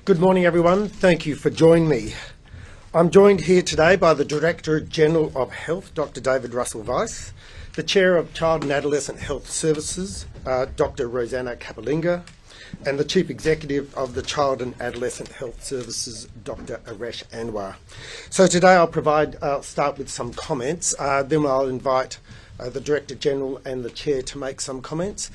Good morning, everyone. Thank you for joining me. I'm joined here today by the Director General of Health, Dr. David Russell-Weiss, the Chair of Child and Adolescent Health Services, Dr. Rosanna Capolinga, and the Chief Executive of the Child and Adolescent Health Services, Dr. Aishwarya Aswath. So today I'll start with some comments, then I'll invite the Director General and the Chair to make some comments.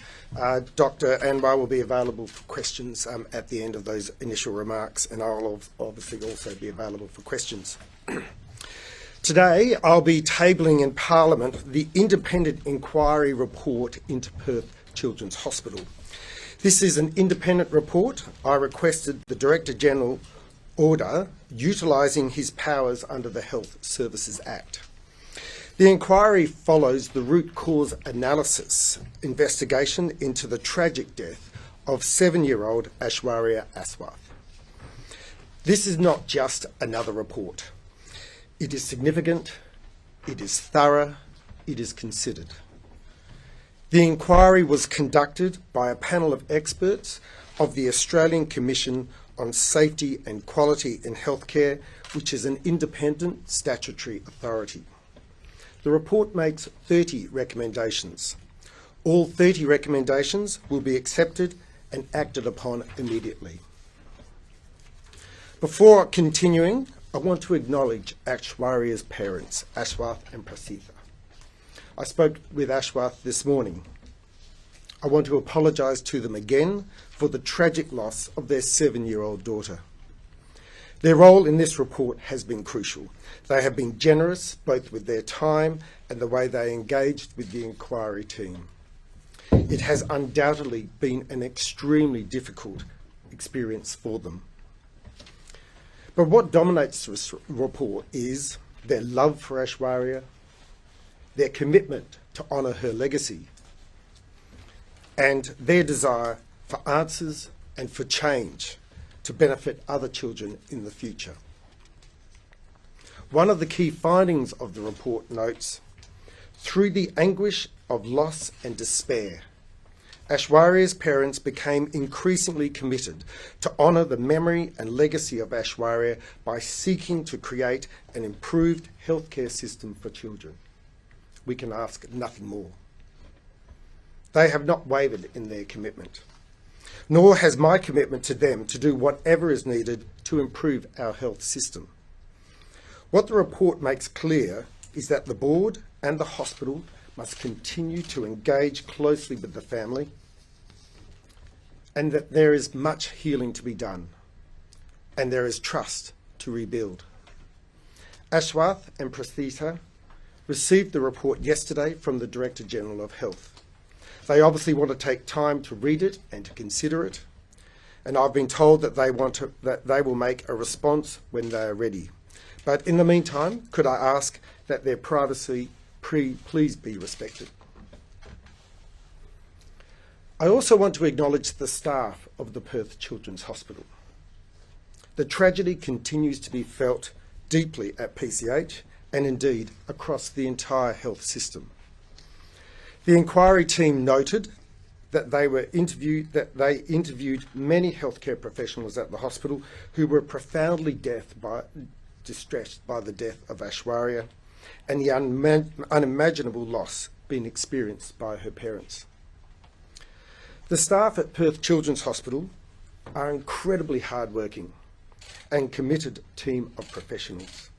Dr. Anwar will be available for questions at the end of those initial remarks, and I'll obviously also be available for questions. Today I'll be tabling in Parliament the independent inquiry report into Perth Children's Hospital. This is an independent report. I requested the Director General order utilising his powers under the Health Services Act. The inquiry follows the root cause analysis investigation into the tragic death of 7-year-old Aishwarya Aswath. This is not just another report. It is significant, it is thorough, it is considered. The inquiry was conducted by a panel of experts of the Australian Commission on Safety and Quality in Healthcare, which is an independent statutory authority. The report makes 30 recommendations. All 30 recommendations will be accepted and acted upon immediately. Before continuing, I want to acknowledge Aishwarya's parents, Aswath and Prasitha. I spoke with Ashwath this morning. I want to apologise to them again for the tragic loss of their 7-year-old daughter. Their role in this report has been crucial. They have been generous both with their time and the way they engaged with the inquiry team. It has undoubtedly been an extremely difficult experience for them. But what dominates this report is their love for Aishwarya, their commitment to honour her legacy, and their desire for answers and for change to benefit other children in the future. One of the key findings of the report notes, through the anguish of loss and despair, Aishwarya's parents became increasingly committed to honour the memory and legacy of Aishwarya by seeking to create an improved healthcare system for children. We can ask nothing more. They have not wavered in their commitment, nor has my commitment to them to do whatever is needed to improve our health system. What the report makes clear is that the board and the hospital must continue to engage closely with the family, and that there is much healing to be done, and there is trust to rebuild. Aswath and Prasitha received the report yesterday from the Director General of Health. They obviously want to take time to read it and to consider it, and I've been told that they will make a response when they are ready. But in the meantime, could I ask that their privacy please be respected? I also want to acknowledge the staff of the Perth Children's Hospital. The tragedy continues to be felt deeply at PCH and indeed across the entire health system. The inquiry team noted that they interviewed many healthcare professionals at the hospital who were profoundly distressed by the death of Aishwarya and the unimaginable loss being experienced by her parents. The staff at Perth Children's Hospital are incredibly hardworking and committed team of professionals.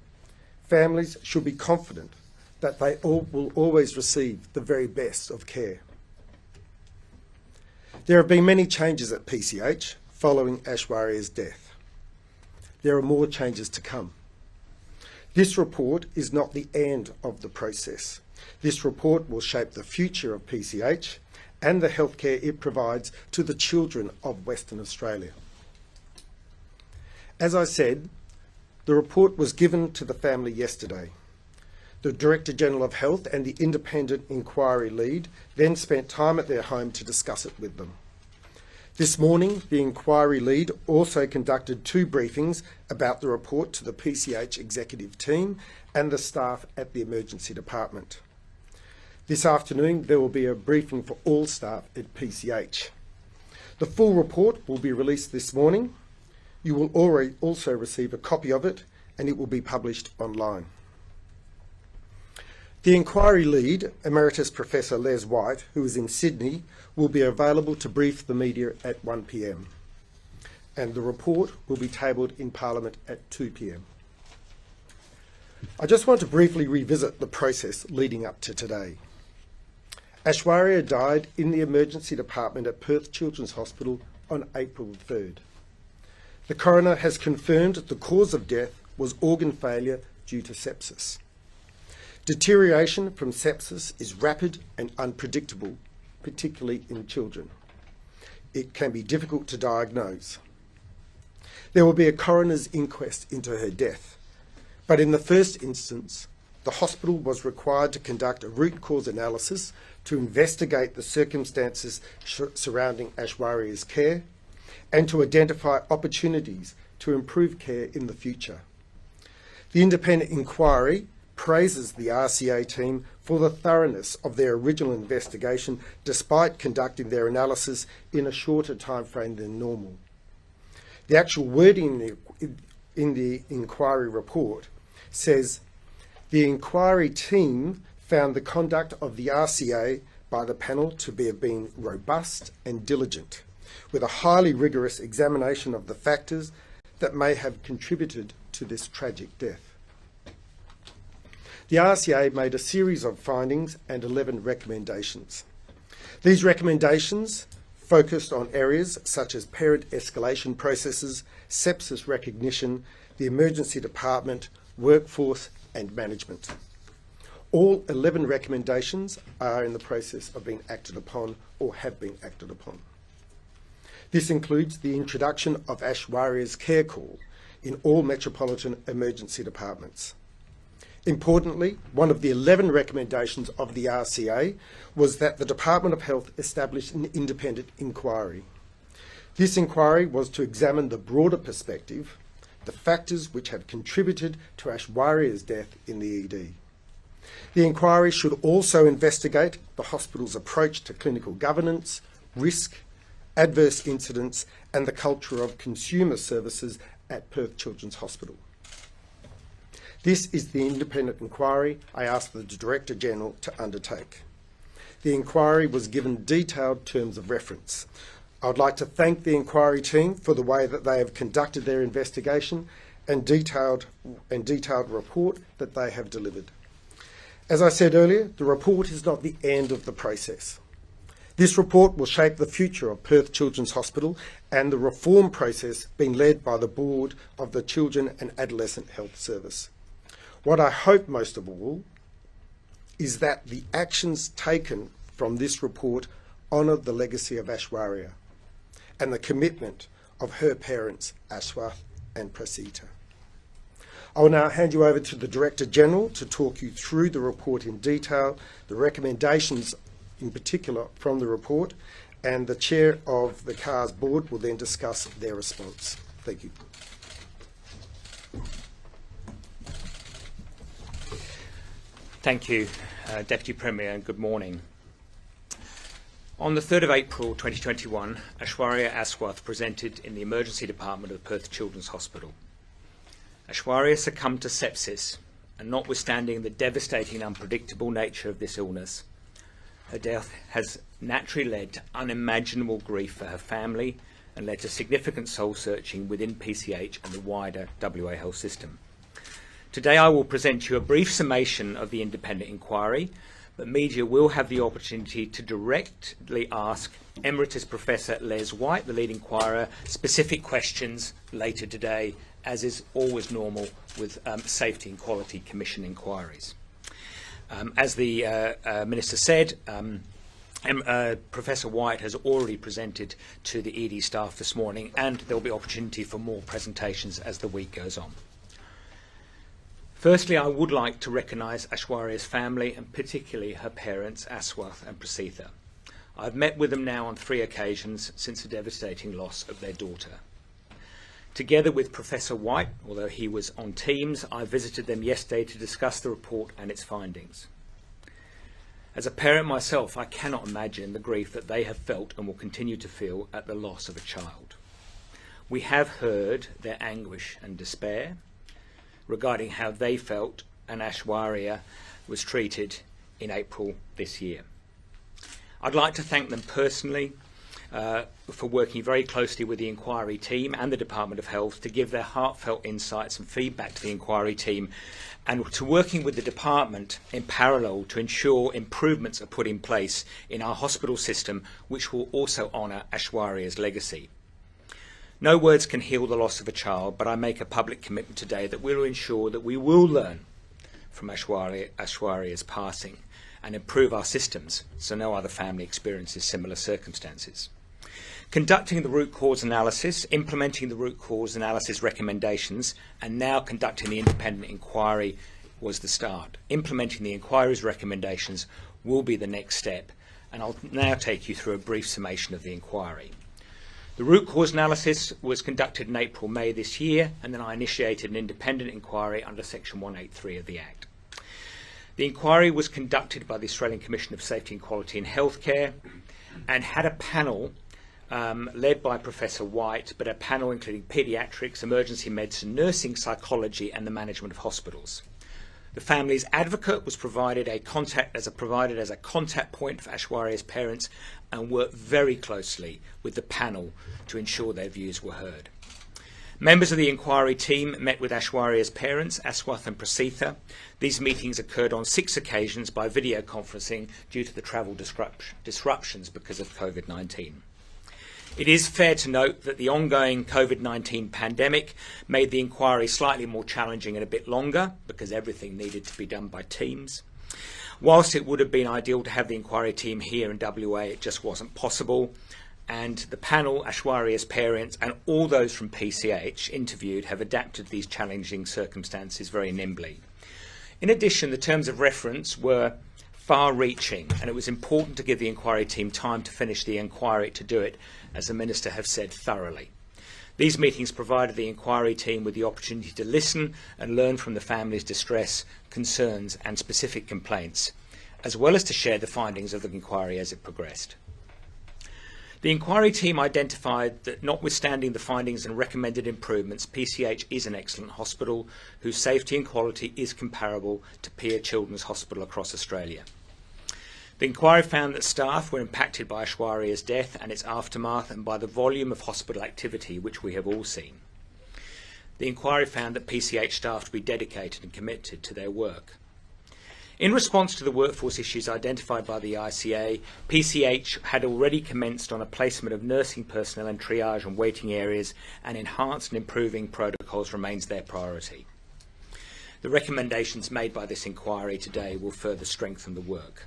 Families should be confident that they will always receive the very best of care. There have been many changes at PCH following Aishwarya's death. There are more changes to come. This report is not the end of the process. This report will shape the future of PCH and the healthcare it provides to the children of Western Australia. As I said, the report was given to the family yesterday. The Director General of Health and the independent inquiry lead then spent time at their home to discuss it with them. This morning, the inquiry lead also conducted 2 briefings about the report to the PCH executive team and the staff at the emergency department. This afternoon, there will be a briefing for all staff at PCH. The full report will be released this morning. You will also receive a copy of it, and it will be published online. The inquiry lead, Emeritus Professor Les White, who is in Sydney, will be available to brief the media at 1 p.m. and the report will be tabled in Parliament at 2 p.m. I just want to briefly revisit the process leading up to today. Aishwarya died in the emergency department at Perth Children's Hospital on April 3rd. The coroner has confirmed the cause of death was organ failure due to sepsis. Deterioration from sepsis is rapid and unpredictable, particularly in children. It can be difficult to diagnose. There will be a coroner's inquest into her death, but in the first instance, the hospital was required to conduct a root cause analysis to investigate the circumstances surrounding Aishwarya's care and to identify opportunities to improve care in the future. The independent inquiry praises the RCA team for the thoroughness of their original investigation despite conducting their analysis in a shorter timeframe than normal. The actual wording in the inquiry report says, the inquiry team found the conduct of the RCA by the panel to have been robust and diligent, with a highly rigorous examination of the factors that may have contributed to this tragic death. The RCA made a series of findings and 11 recommendations. These recommendations focused on areas such as parent escalation processes, sepsis recognition, the emergency department, workforce and management. All 11 recommendations are in the process of being acted upon or have been acted upon. This includes the introduction of Aishwarya's care call in all metropolitan emergency departments. Importantly, one of the 11 recommendations of the RCA was that the Department of Health establish an independent inquiry. This inquiry was to examine the broader perspective, the factors which have contributed to Aishwarya's death in the ED. The inquiry should also investigate the hospital's approach to clinical governance, risk, adverse incidents, and the culture of consumer services at Perth Children's Hospital. This is the independent inquiry I asked the Director General to undertake. The inquiry was given detailed terms of reference. I would like to thank the inquiry team for the way that they have conducted their investigation and detailed report that they have delivered. As I said earlier, the report is not the end of the process. This report will shape the future of Perth Children's Hospital and the reform process being led by the Board of the Children and Adolescent Health Service. What I hope most of all is that the actions taken from this report honour the legacy of Aishwarya and the commitment of her parents, Aswath and Prasita. I will now hand you over to the Director General to talk you through the report in detail, the recommendations in particular from the report, and the Chair of the CARS Board will then discuss their response. Thank you. Thank you, Deputy Premier, and good morning. On the 3rd of April 2021, Aishwarya Aswath presented in the Emergency Department of Perth Children's Hospital. Aishwarya succumbed to sepsis, and notwithstanding the devastating and unpredictable nature of this illness, her death has naturally led to unimaginable grief for her family and led to significant soul searching within PCH and the wider WA health system. Today I will present you a brief summation of the independent inquiry, but media will have the opportunity to directly ask Emeritus Professor Les White, the lead inquirer, specific questions later today, as is always normal with Safety and Quality Commission inquiries. As the Minister said, Professor White has already presented to the ED staff this morning, and there will be opportunity for more presentations as the week goes on. Firstly, I would like to recognise Aishwarya's family and particularly her parents, Aswath and Prasita. I've met with them now on 3 occasions since the devastating loss of their daughter. Together with Professor White, although he was on Teams, I visited them yesterday to discuss the report and its findings. As a parent myself, I cannot imagine the grief that they have felt and will continue to feel at the loss of a child. We have heard their anguish and despair regarding how they felt and Aishwarya was treated in April this year. I'd like to thank them personally for working very closely with the inquiry team and the Department of Health to give their heartfelt insights and feedback to the inquiry team, and to working with the department in parallel to ensure improvements are put in place in our hospital system, which will also honour Aishwarya's legacy. No words can heal the loss of a child, but I make a public commitment today that we will ensure that we will learn from Aishwarya's passing and improve our systems so no other family experiences similar circumstances. Conducting the root cause analysis, implementing the root cause analysis recommendations, and now conducting the independent inquiry was the start. Implementing the inquiry's recommendations will be the next step, and I'll now take you through a brief summation of the inquiry. The root cause analysis was conducted in April-May this year, and then I initiated an independent inquiry under Section 183 of the Act. The inquiry was conducted by the Australian Commission of Safety and Quality in Healthcare and had a panel led by Professor White, but a panel including paediatrics, emergency medicine, nursing, psychology and the management of hospitals. The family's advocate was provided as a contact point for Aishwarya's parents and worked very closely with the panel to ensure their views were heard. Members of the inquiry team met with Aishwarya's parents, Aswath and Prasitha. These meetings occurred on 6 occasions by video conferencing due to the travel disruptions because of COVID-19. It is fair to note that the ongoing COVID-19 pandemic made the inquiry slightly more challenging and a bit longer because everything needed to be done by teams. Whilst it would have been ideal to have the inquiry team here in WA, it just wasn't possible. And the panel, Aishwarya's parents and all those from PCH interviewed have adapted to these challenging circumstances very nimbly. In addition, the terms of reference were far-reaching, and it was important to give the inquiry team time to finish the inquiry, to do it, as the Minister have said, thoroughly. These meetings provided the inquiry team with the opportunity to listen and learn from the family's distress, concerns and specific complaints, as well as to share the findings of the inquiry as it progressed. The inquiry team identified that, notwithstanding the findings and recommended improvements, PCH is an excellent hospital whose safety and quality is comparable to peer children's hospital across Australia. The inquiry found that staff were impacted by Aishwarya's death and its aftermath and by the volume of hospital activity which we have all seen. The inquiry found that PCH staff to be dedicated and committed to their work. In response to the workforce issues identified by the ICA, PCH had already commenced on a placement of nursing personnel in triage and waiting areas, and enhanced and improving protocols remains their priority. The recommendations made by this inquiry today will further strengthen the work.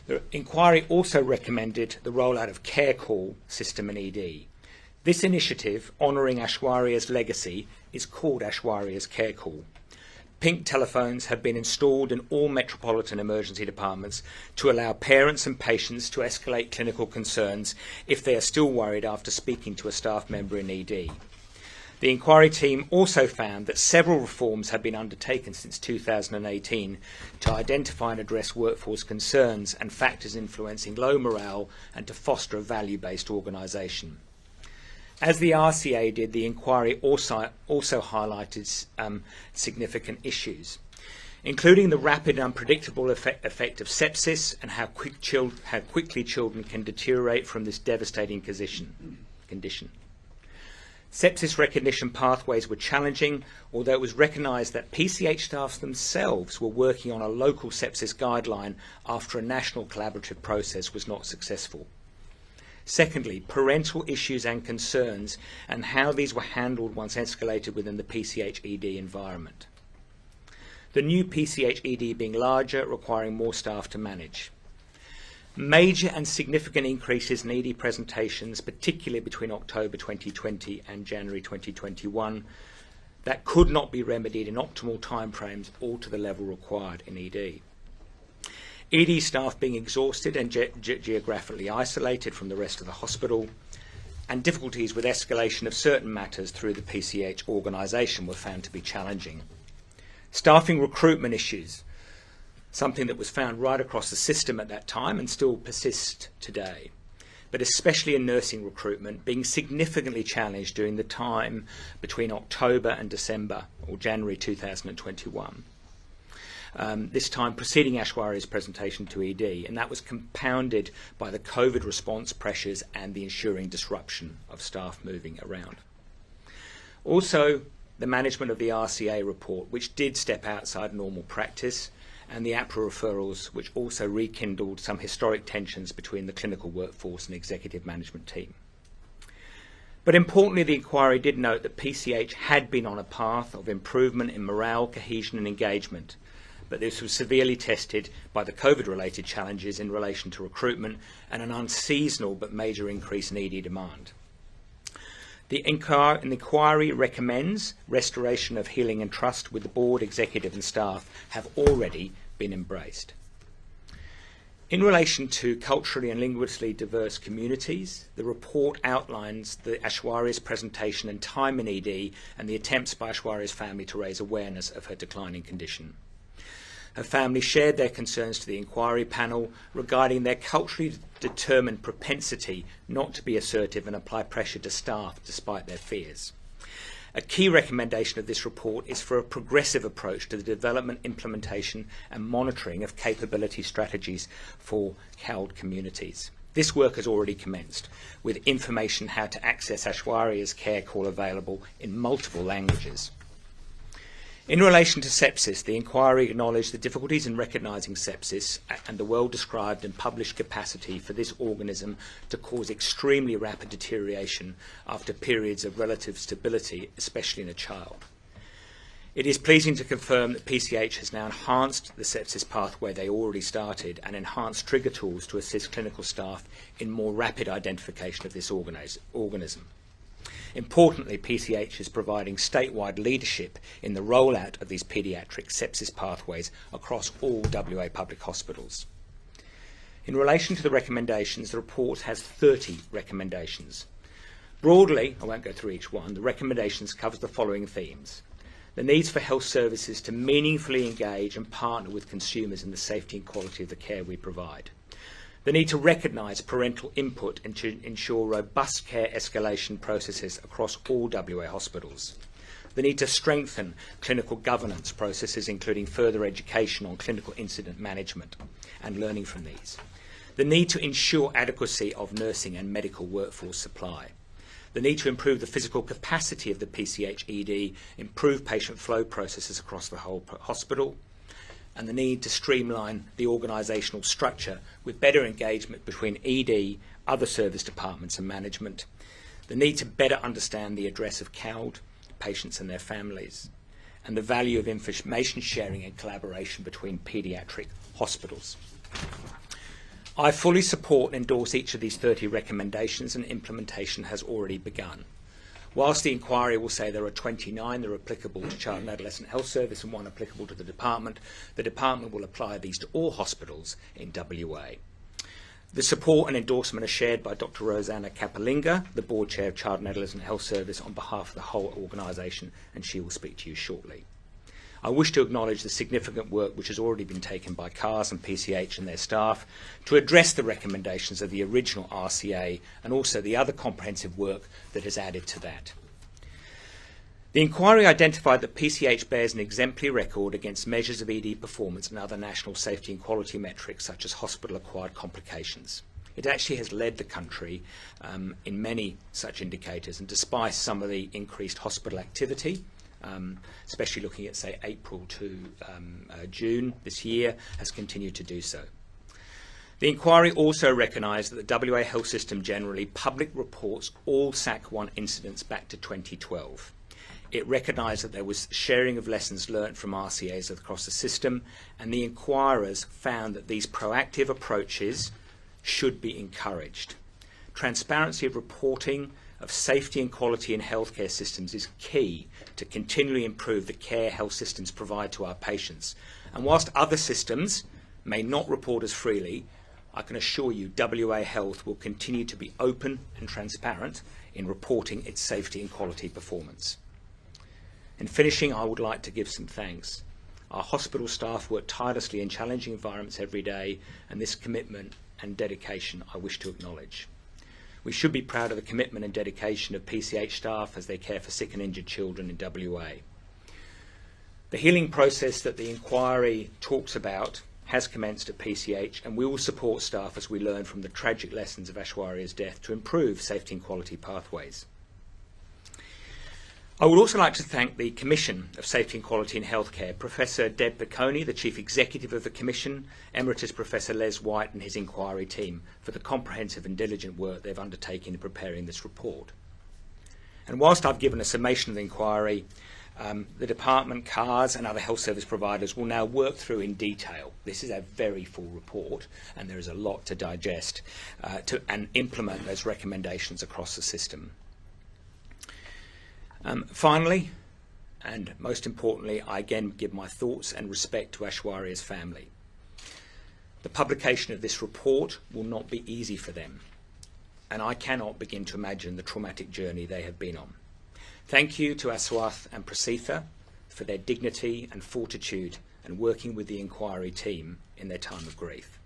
The inquiry also recommended the rollout of care call system in ED. This initiative, honouring Aishwarya's legacy, is called Aishwarya's Care Call. Pink telephones have been installed in all metropolitan emergency departments to allow parents and patients to escalate clinical concerns if they are still worried after speaking to a staff member in ED. The inquiry team also found that several reforms have been undertaken since 2018 to identify and address workforce concerns and factors influencing low morale and to foster a value-based organisation. As the RCA did, the inquiry also highlighted significant issues, including the rapid and unpredictable effect of sepsis and how quickly children can deteriorate from this devastating condition. Sepsis recognition pathways were challenging, although it was recognised that PCH staff themselves were working on a local sepsis guideline after a national collaborative process was not successful. Secondly, parental issues and concerns and how these were handled once escalated within the PCH ED environment. The new PCH ED being larger, requiring more staff to manage. Major and significant increases in ED presentations, particularly between October 2020 and January 2021, that could not be remedied in optimal timeframes or to the level required in ED. ED staff being exhausted and geographically isolated from the rest of the hospital, and difficulties with escalation of certain matters through the PCH organisation were found to be challenging. Staffing recruitment issues, something that was found right across the system at that time and still persists today, but especially in nursing recruitment, being significantly challenged during the time between October and December or January 2021. This time preceding Aishwarya's presentation to ED, and that was compounded by the COVID response pressures and the ensuing disruption of staff moving around. Also, the management of the RCA report, which did step outside normal practice, and the APRA referrals, which also rekindled some historic tensions between the clinical workforce and executive management team. But importantly, the inquiry did note that PCH had been on a path of improvement in morale, cohesion and engagement, but this was severely tested by the COVID-related challenges in relation to recruitment and an unseasonal but major increase in ED demand. The inquiry recommends restoration of healing and trust with the board, executive and staff have already been embraced. In relation to culturally and linguistically diverse communities, the report outlines the Aishwarya's presentation and time in ED and the attempts by Aishwarya's family to raise awareness of her declining condition. Her family shared their concerns to the inquiry panel regarding their culturally determined propensity not to be assertive and apply pressure to staff despite their fears. A key recommendation of this report is for a progressive approach to the development, implementation and monitoring of capability strategies for cowed communities. This work has already commenced, with information how to access Aishwarya's care call available in multiple languages. In relation to sepsis, the inquiry acknowledged the difficulties in recognising sepsis and the well-described and published capacity for this organism to cause extremely rapid deterioration after periods of relative stability, especially in a child. It is pleasing to confirm that PCH has now enhanced the sepsis pathway they already started and enhanced trigger tools to assist clinical staff in more rapid identification of this organism. Importantly, PCH is providing statewide leadership in the rollout of these paediatric sepsis pathways across all WA public hospitals. In relation to the recommendations, the report has 30 recommendations. Broadly, I won't go through each one, the recommendations cover the following themes: the needs for health services to meaningfully engage and partner with consumers in the safety and quality of the care we provide. The need to recognise parental input and to ensure robust care escalation processes across all WA hospitals. The need to strengthen clinical governance processes, including further education on clinical incident management and learning from these. The need to ensure adequacy of nursing and medical workforce supply. The need to improve the physical capacity of the PCH ED, improve patient flow processes across the whole hospital, and the need to streamline the organisational structure with better engagement between ED, other service departments and management, the need to better understand the address of CALD, patients and their families, and the value of information sharing and collaboration between paediatric hospitals. I fully support and endorse each of these 30 recommendations, and implementation has already begun. Whilst the inquiry will say there are 29 that are applicable to Child and Adolescent Health Service and 1 applicable to the department will apply these to all hospitals in WA. The support and endorsement are shared by Dr. Rosanna Capolinga, the Board Chair of Child and Adolescent Health Service, on behalf of the whole organisation, and she will speak to you shortly. I wish to acknowledge the significant work which has already been taken by CARS and PCH and their staff to address the recommendations of the original RCA and also the other comprehensive work that has added to that. The inquiry identified that PCH bears an exemplary record against measures of ED performance and other national safety and quality metrics such as hospital-acquired complications. It actually has led the country in many such indicators, and despite some of the increased hospital activity, especially looking at, say, April to June this year, has continued to do so. The inquiry also recognised that the WA health system generally public reports all SAC1 incidents back to 2012. It recognised that there was sharing of lessons learnt from RCAs across the system, and the inquirers found that these proactive approaches should be encouraged. Transparency of reporting of safety and quality in healthcare systems is key to continually improve the care health systems provide to our patients. And whilst other systems, may not report as freely, I can assure you WA Health will continue to be open and transparent in reporting its safety and quality performance. In finishing, I would like to give some thanks. Our hospital staff work tirelessly in challenging environments every day, and this commitment and dedication I wish to acknowledge. We should be proud of the commitment and dedication of PCH staff as they care for sick and injured children in WA. The healing process that the inquiry talks about has commenced at PCH, and we will support staff as we learn from the tragic lessons of Aishwarya's death to improve safety and quality pathways. I would also like to thank the Commission of Safety and Quality in Healthcare, Professor Deb Picconi, the Chief Executive of the Commission, Emeritus Professor Les White and his inquiry team for the comprehensive and diligent work they've undertaken in preparing this report. And whilst I've given a summation of the inquiry, the department, CARS and other health service providers will now work through in detail. This is a very full report and there is a lot to digest and implement those recommendations across the system. Finally, and most importantly, I again give my thoughts and respect to Aishwarya's family. The publication of this report will not be easy for them, and I cannot begin to imagine the traumatic journey they have been on. Thank you to Aswath and Prasitha for their dignity and fortitude and working with the inquiry team in their time of grief.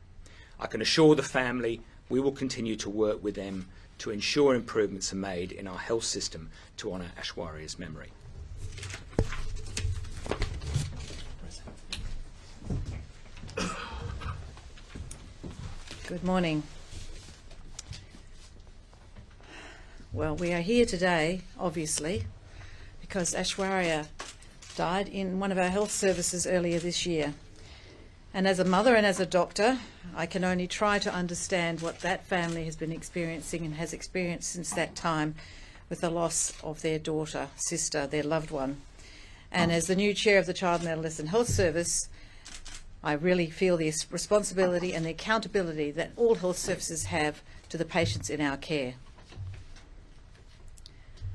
I can assure the family we will continue to work with them to ensure improvements are made in our health system to honour Aishwarya's memory. Good morning. Well, we are here today, obviously, because Aishwarya died in one of our health services earlier this year. And as a mother and as a doctor, I can only try to understand what that family has been experiencing and has experienced since that time with the loss of their daughter, sister, their loved one. And as the new chair of the Child and Adolescent Health Service, I really feel the responsibility and the accountability that all health services have to the patients in our care.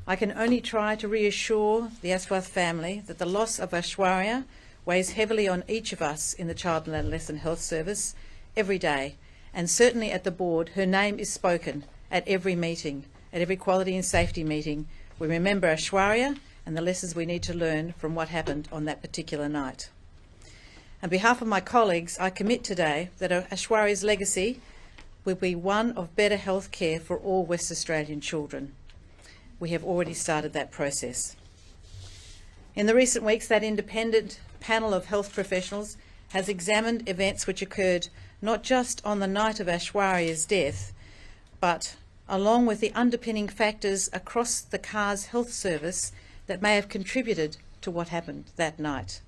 I can only try to reassure the Aswath family that the loss of Aishwarya weighs heavily on each of us in the Child and Adolescent Health Service every day, and certainly at the board, her name is spoken at every meeting, at every quality and safety meeting. We remember Aishwarya and the lessons we need to learn from what happened on that particular night. On behalf of my colleagues, I commit today that Aishwarya's legacy will be one of better health care for all West Australian children. We have already started that process. In the recent weeks, that independent panel of health professionals has examined events which occurred not just on the night of Aishwarya's death, but along with the underpinning factors across the CARS health service that may have contributed to what happened that night.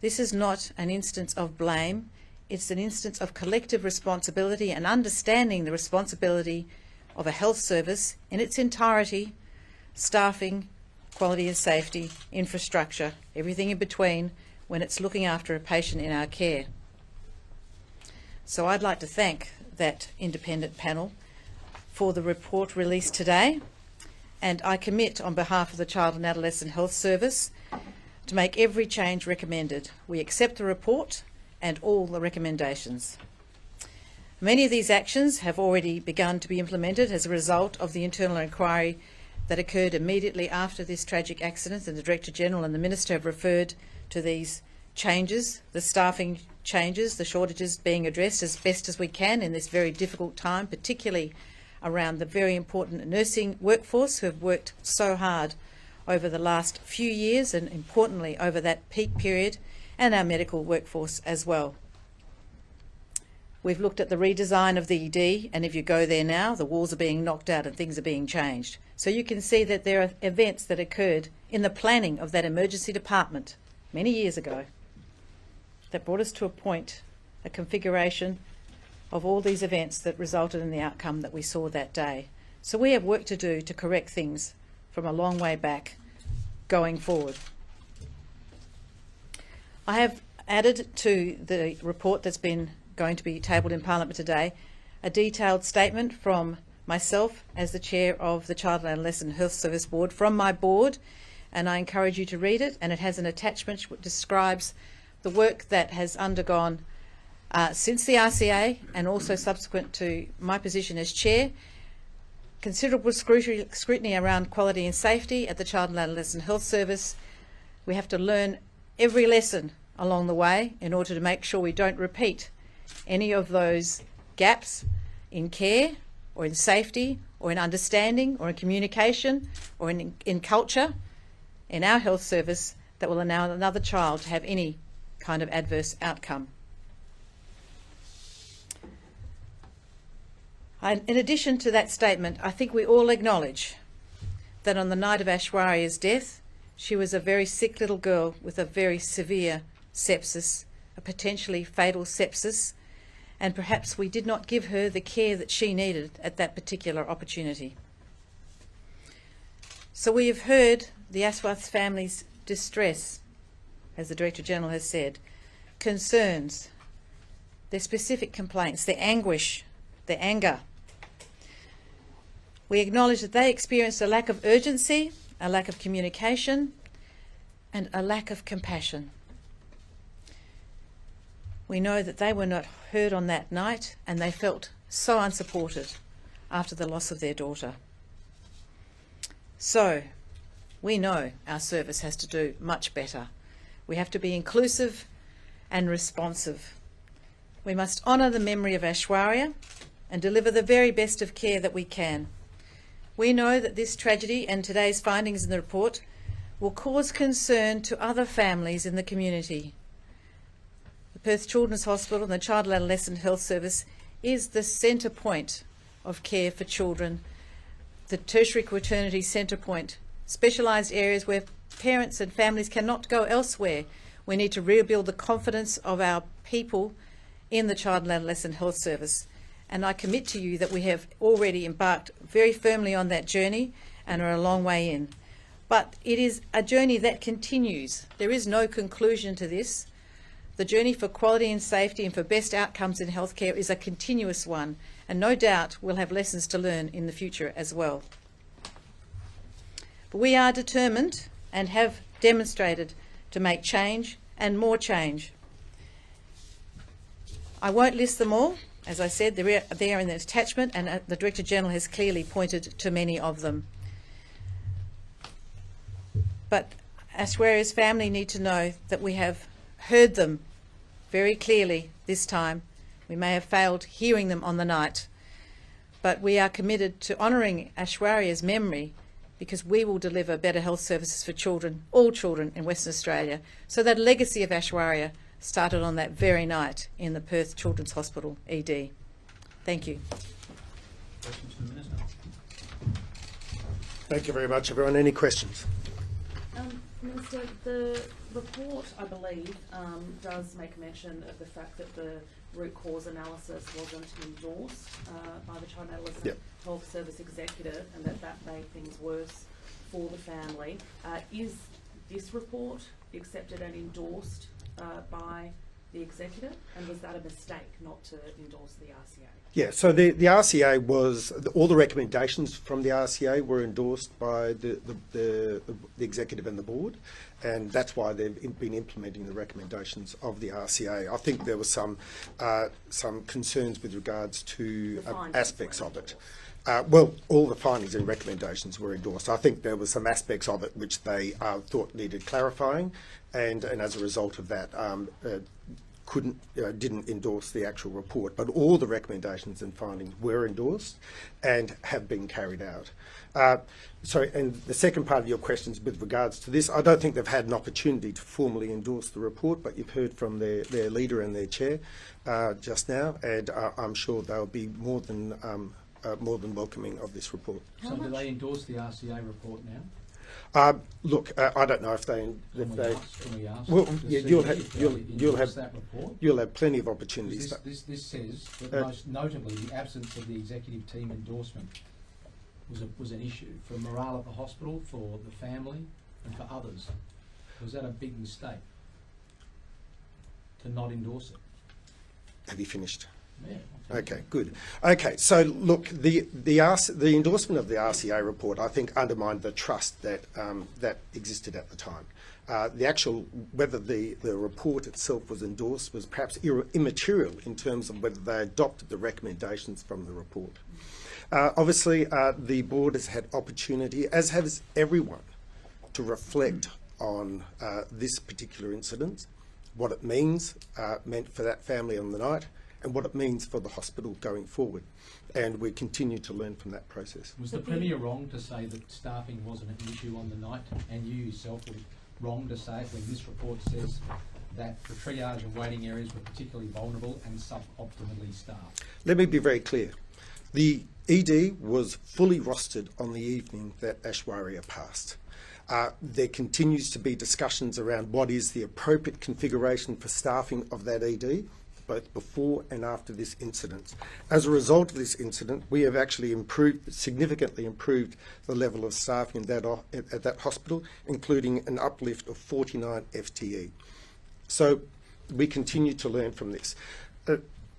This is not an instance of blame, it's an instance of collective responsibility and understanding the responsibility of a health service in its entirety, staffing, quality and safety, infrastructure, everything in between when it's looking after a patient in our care. So I'd like to thank that independent panel for the report released today, and I commit on behalf of the Child and Adolescent Health Service to make every change recommended. We accept the report and all the recommendations. Many of these actions have already begun to be implemented as a result of the internal inquiry that occurred immediately after this tragic accident, and the Director General and the Minister have referred to these changes, the staffing changes, the shortages being addressed as best as we can in this very difficult time, particularly around the very important nursing workforce who have worked so hard over the last few years and importantly over that peak period, and our medical workforce as well. We've looked at the redesign of the ED, and if you go there now, the walls are being knocked out and things are being changed. So you can see that there are events that occurred in the planning of that emergency department many years ago that brought us to a point, a configuration of all these events that resulted in the outcome that we saw that day. So we have work to do to correct things from a long way back going forward. I have added to the report that's been going to be tabled in Parliament today a detailed statement from myself as the chair of the Child and Adolescent Health Service Board, from my board, and I encourage you to read it, and it has an attachment which describes the work that has undergone Since the RCA, and also subsequent to my position as chair, considerable scrutiny around quality and safety at the Child and Adolescent Health Service. We have to learn every lesson along the way in order to make sure we don't repeat any of those gaps in care or in safety or in understanding or in communication or in culture in our health service that will allow another child to have any kind of adverse outcome. In addition to that statement, I think we all acknowledge that on the night of Aishwarya's death, she was a very sick little girl with a very severe sepsis, a potentially fatal sepsis, and perhaps we did not give her the care that she needed at that particular opportunity. So we have heard the Aswath family's distress, as the Director General has said, concerns, their specific complaints, their anguish, their anger. We acknowledge that they experienced a lack of urgency, a lack of communication, and a lack of compassion. We know that they were not heard on that night, and they felt so unsupported after the loss of their daughter. So, we know our service has to do much better. We have to be inclusive and responsive. We must honour the memory of Aishwarya and deliver the very best of care that we can. We know that this tragedy and today's findings in the report will cause concern to other families in the community. The Perth Children's Hospital and the Child and Adolescent Health Service is the centre point of care for children, the tertiary quaternity centre point, specialised areas where parents and families cannot go elsewhere. We need to rebuild the confidence of our people in the Child and Adolescent Health Service. And I commit to you that we have already embarked very firmly on that journey and are a long way in. But it is a journey that continues. There is no conclusion to this. The journey for quality and safety and for best outcomes in healthcare is a continuous one, and no doubt we'll have lessons to learn in the future as well. But we are determined and have demonstrated to make change and more change. I won't list them all. As I said, they're there in the attachment, and the Director General has clearly pointed to many of them. But Aishwarya's family need to know that we have heard them very clearly this time. We may have failed hearing them on the night, but we are committed to honouring Aishwarya's memory, because we will deliver better health services for children, all children in Western Australia. So that legacy of Aishwarya started on that very night in the Perth Children's Hospital ED. Thank you. Questions from the Minister? Thank you very much, everyone. Any questions? Minister, the report, I believe, does make mention of the fact that the root cause analysis wasn't endorsed by the Child and Adolescent Health Service Executive, and that made things worse for the family. Is this report accepted and endorsed by the Executive, and was that a mistake not to endorse the RCA? Yeah, so the RCA was, all the recommendations from the RCA were endorsed by the Executive and the Board, and that's why they've been implementing the recommendations of the RCA. I think there was some concerns with regards to aspects of it. Well, all the findings and recommendations were endorsed. I think there were some aspects of it which they thought needed clarifying, and as a result of that, didn't endorse the actual report. But all the recommendations and findings were endorsed and have been carried out. And the second part of your questions with regards to this, I don't think they've had an opportunity to formally endorse the report, but you've heard from their leader and their chair just now, and I'm sure they'll be more than welcoming of this report. So do they endorse the RCA report now? Look, I don't know if they. Can we ask? Well, the yeah, CCTV you'll have that report? You'll have plenty of opportunities. This says that most notably the absence of the executive team endorsement was an issue for morale at the hospital, for the family, and for others. Was that a big mistake to not endorse it? Have you finished? Yeah. Okay, good. Okay, so look, the endorsement of the RCA report, I think, undermined the trust that that existed at the time. The actual, whether the report itself was endorsed was perhaps immaterial in terms of whether they adopted the recommendations from the report. Obviously, the board has had opportunity, as has everyone, to reflect on this particular incident, what it meant for that family on the night, and what it means for the hospital going forward. And we continue to learn from that process. Was the Premier wrong to say that staffing wasn't an issue on the night, and you yourself were wrong to say it when this report says that the triage and waiting areas were particularly vulnerable and suboptimally staffed? Let me be very clear. The ED was fully rostered on the evening that Aishwarya passed. There continues to be discussions around what is the appropriate configuration for staffing of that ED, both before and after this incident. As a result of this incident, we have actually significantly improved the level of staffing at that hospital, including an uplift of 49 FTE. So we continue to learn from this.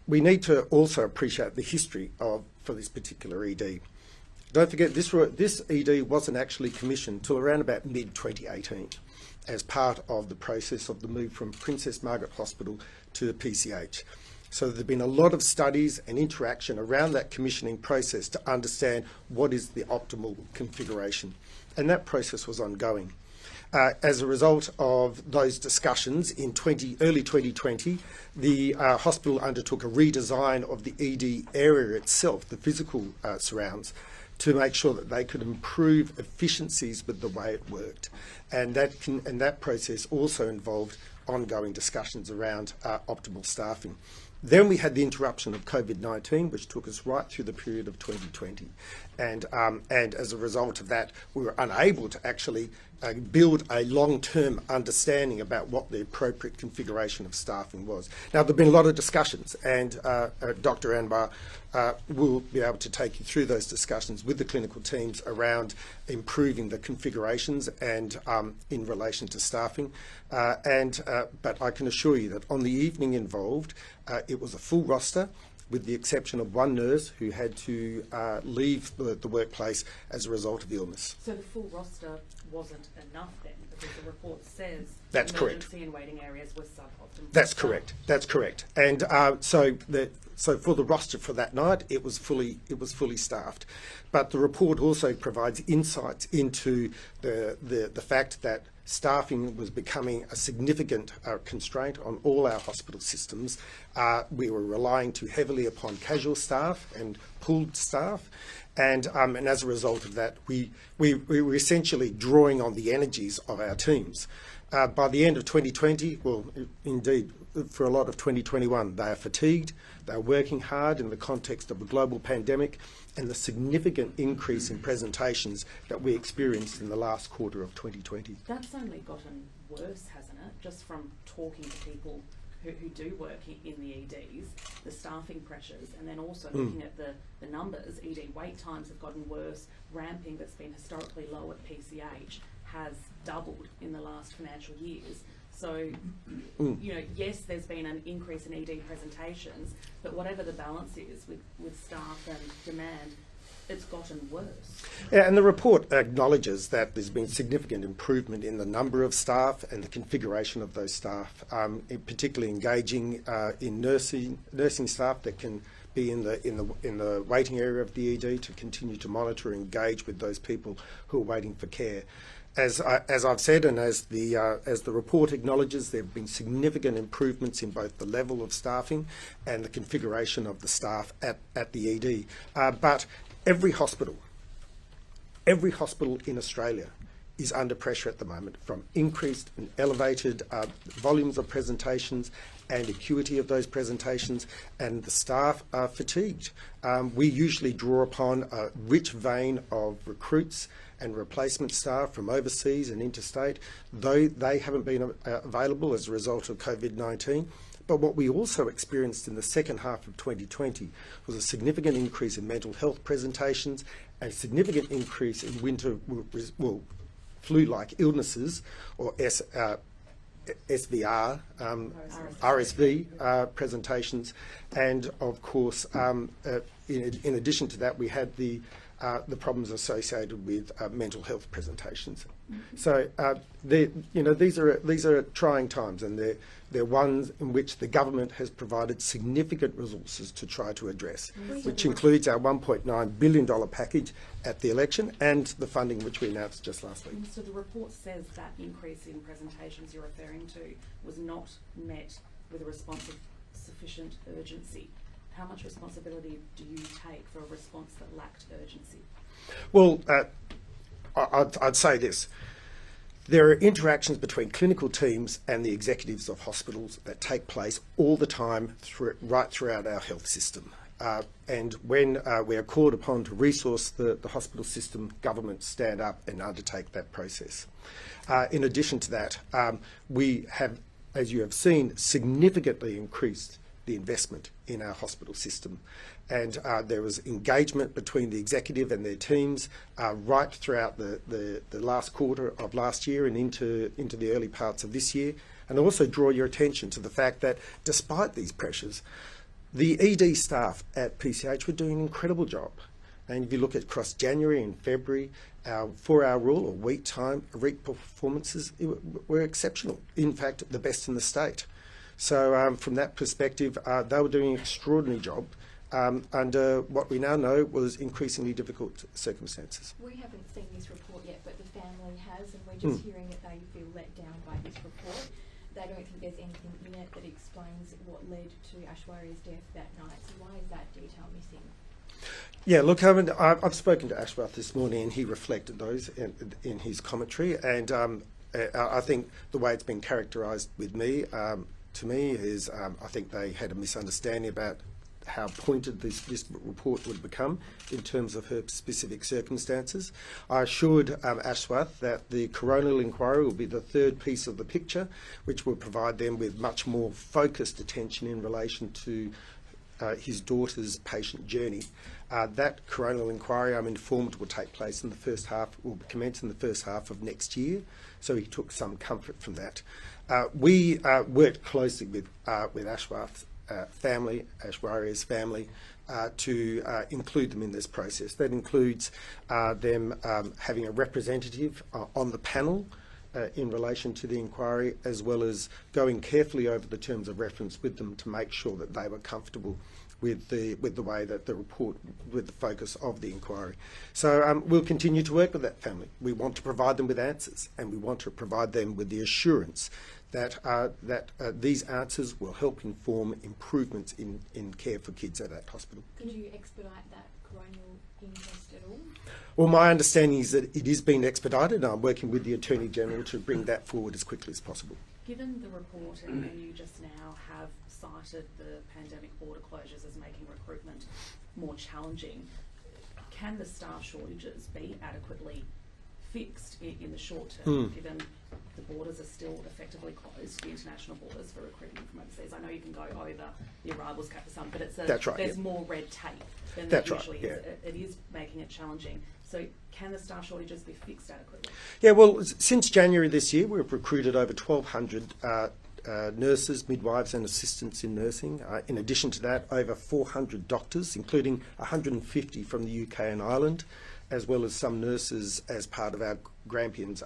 We need to also appreciate the history for this particular ED. Don't forget, this ED wasn't actually commissioned till around about mid-2018 as part of the process of the move from Princess Margaret Hospital to the PCH. So there have been a lot of studies and interaction around that commissioning process to understand what is the optimal configuration. And that process was ongoing. As a result of those discussions in early 2020, the hospital undertook a redesign of the ED area itself, the physical surrounds, to make sure that they could improve efficiencies with the way it worked. And that process also involved ongoing discussions around optimal staffing. Then we had the interruption of COVID-19, which took us right through the period of 2020. And as a result of that, we were unable to actually build a long-term understanding about what the appropriate configuration of staffing was. Now, there have been a lot of discussions, and Dr. Anbar will be able to take you through those discussions with the clinical teams around improving the configurations and in relation to staffing. But I can assure you that on the evening involved, it was a full roster, with the exception of one nurse who had to leave the workplace as a result of illness. So the full roster wasn't enough then, because the report says that's correct. Emergency and waiting areas were suboptimal. That's correct. That's correct. And so for the roster for that night, it was fully staffed. But the report also provides insights into the fact that staffing was becoming a significant constraint on all our hospital systems. We were relying too heavily upon casual staff and pooled staff, and as a result of that, we were essentially drawing on the energies of our teams. By the end of 2020, well, indeed, for a lot of 2021, they are fatigued, they're working hard in the context of a global pandemic, and the significant increase in presentations that we experienced in the last quarter of 2020. That's only gotten worse, hasn't it? Just from talking to people who do work in the EDs, the staffing pressures, and then also looking at the numbers. ED wait times have gotten worse. Ramping, that's been historically low at PCH, has doubled in the last financial years. So, you know, yes, there's been an increase in ED presentations, but whatever the balance is with staff and demand, it's gotten worse. Yeah, and the report acknowledges that there's been significant improvement in the number of staff and the configuration of those staff, particularly engaging in nursing staff that can be in the waiting area of the ED to continue to monitor and engage with those people who are waiting for care. As I've said, and as the report acknowledges, there have been significant improvements in both the level of staffing and the configuration of the staff at the ED. But every hospital in Australia is under pressure at the moment from increased and elevated volumes of presentations and acuity of those presentations, and the staff are fatigued. We usually draw upon a rich vein of recruits and replacement staff from overseas and interstate, though they haven't been available as a result of COVID-19. But what we also experienced in the second half of 2020 was a significant increase in mental health presentations and a significant increase in winter flu-like illnesses, or SVR, RSV presentations, and of course, in addition to that, we had the problems associated with mental health presentations. So these are trying times, and they're ones in which the government has provided significant resources to try to address, which includes our $1.9 billion package at the election and the funding which we announced just last week. So the report says that increase in presentations you're referring to was not met with a response of sufficient urgency. How much responsibility do you take for a response that lacked urgency? Well, I'd say this. There are interactions between clinical teams and the executives of hospitals that take place all the time right throughout our health system. And when we are called upon to resource the hospital system, governments stand up and undertake that process. In addition to that, we have, as you have seen, significantly increased the investment in our hospital system. And there was engagement between the executive and their teams right throughout the last quarter of last year and into the early parts of this year. And I also draw your attention to the fact that despite these pressures, the ED staff at PCH were doing an incredible job. And if you look at across January and February, our 4-hour rule or week performances were exceptional. In fact, the best in the state. So from that perspective, they were doing an extraordinary job under what we now know was increasingly difficult circumstances. We haven't seen this report yet, but the family has, and we're just hearing that they feel let down by this report. They don't think there's anything in it that explains what led to Aishwarya's death that night. So why is that detail missing? Yeah, look, I've spoken to Ashwath this morning, and he reflected those in his commentary. And I think the way it's been characterised with me, to me, is I think they had a misunderstanding about how pointed this report would become in terms of her specific circumstances. I assured Aswath that the Coronial inquiry will be the third piece of the picture, which will provide them with much more focused attention in relation to his daughter's patient journey. That Coronial inquiry, I'm informed, will take place in the first half, will commence in the first half of next year. So he took some comfort from that. We worked closely with Ashwath's family, Aishwarya's family, to include them in this process. That includes them having a representative on the panel in relation to the inquiry, as well as going carefully over the terms of reference with them to make sure that they were comfortable with the way that the report, with the focus of the inquiry. So we'll continue to work with that family. We want to provide them with answers, and we want to provide them with the assurance that these answers will help inform improvements in care for kids at that hospital. Could you expedite that coronial inquest at all? Well, my understanding is that it is being expedited, and I'm working with the Attorney General to bring that forward as quickly as possible. Given the report, and you just now have cited the pandemic border closures as making recruitment more challenging, can the staff shortages be adequately fixed in the short term, given the borders are still effectively closed, the international borders for recruiting from overseas? I know you can go over the arrivals cap for some, but there's more red tape than there usually is. It is making it challenging. So can the staff shortages be fixed adequately? Yeah, well, since January this year, we've recruited over 1,200 nurses, midwives and assistants in nursing. In addition to that, over 400 doctors, including 150 from the UK and Ireland, as well as some nurses as part of our Grampians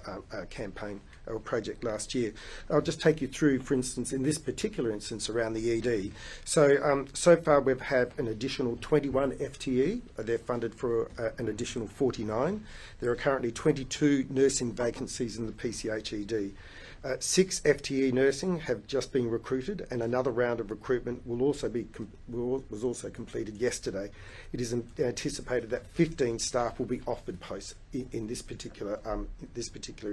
campaign or project last year. I'll just take you through, for instance, in this particular instance around the ED. So, so far we've had an additional 21 FTE. They're funded for an additional 49. There are currently 22 nursing vacancies in the PCH ED. 6 FTE nursing have just been recruited, and another round of recruitment will also be was also completed yesterday. It is anticipated that 15 staff will be offered posts in this particular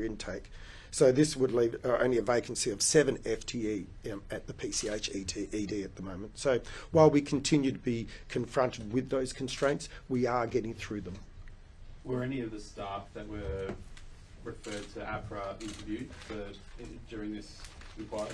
intake. So this would leave only a vacancy of 7 FTE at the PCH ED at the moment. So while we continue to be confronted with those constraints, we are getting through them. Were any of the staff that were referred to APRA interviewed during this inquiry?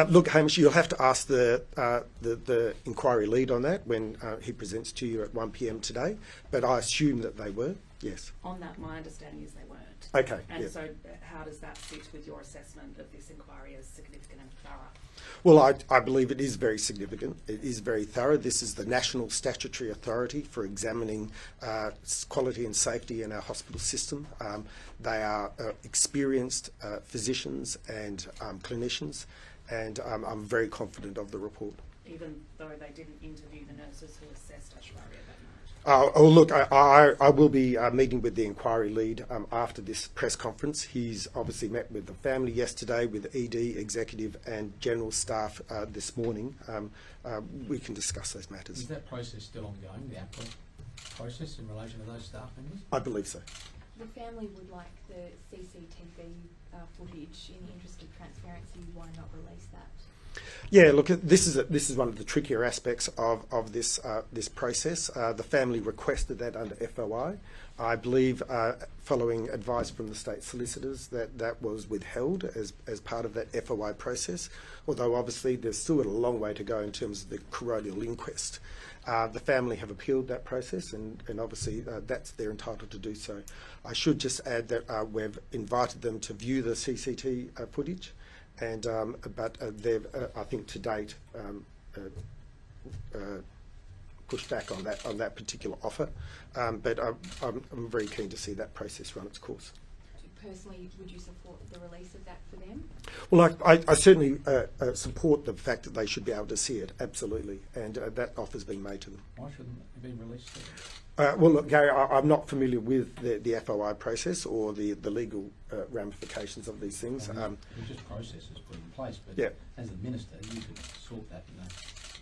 Look, Hamish, you'll have to ask the inquiry lead on that when he presents to you at 1 p.m. today, but I assume that they were, yes. On that, my understanding is they weren't. Okay, And yeah. so how does that sit with your assessment of this inquiry as significant and thorough? Well, I believe it is very significant. It is very thorough. This is the national statutory authority for examining quality and safety in our hospital system. They are experienced physicians and clinicians, and I'm very confident of the report. Even though they didn't interview the nurses who assessed Aishwarya that night? Look, I will be meeting with the inquiry lead after this press conference. He's obviously met with the family yesterday, with ED, executive and general staff this morning. We can discuss those matters. Is that process still ongoing, the APRA process in relation to those staff members? I believe so. The family would like the CCTV footage. In the interest of transparency, why not release that? Yeah, look, this is one of the trickier aspects of this process. The family requested that under FOI. I believe, following advice from the state solicitors, that was withheld as part of that FOI process. Although obviously there's still a long way to go in terms of the coronial inquest. The family have appealed that process, and obviously they're entitled to do so. I should just add that we've invited them to view the CCTV footage. And but they've, I think, to date, pushed back on that particular offer. But I'm very keen to see that process run its course. Personally, would you support the release of that for them? Well, I certainly support the fact that they should be able to see it, absolutely, and that offer's been made to them. Why shouldn't it be released to them? Well, look, Gary, I'm not familiar with the FOI process or the legal ramifications of these things. It's just processes put in place, but Yeah. as the minister, you could sort that,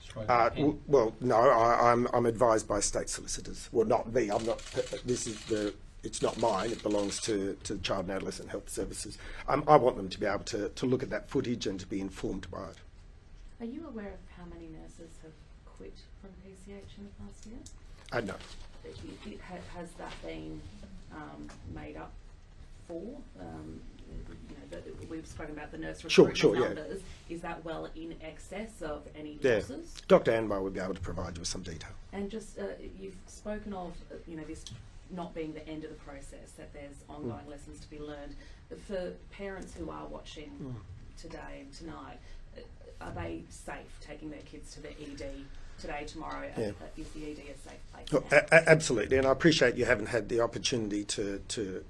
straight ahead. Well, no, I'm advised by state solicitors. Well, not me. I'm not. It's not mine. It belongs to Child and Adolescent Health Services. I want them to be able to look at that footage and to be informed by it. Are you aware of how many nurses have quit from PCH in the past year? No. Has that been made up for? We've spoken about the nurse recruitment numbers. Is that well in excess of any losses? Dr. Anwar would be able to provide you with some detail. And just you've spoken of this not being the end of the process, that there's ongoing lessons to be learned. For parents who are watching today and tonight, are they safe taking their kids to the ED today, tomorrow? Yeah. Is the ED a safe place? Look, absolutely, and I appreciate you haven't had the opportunity to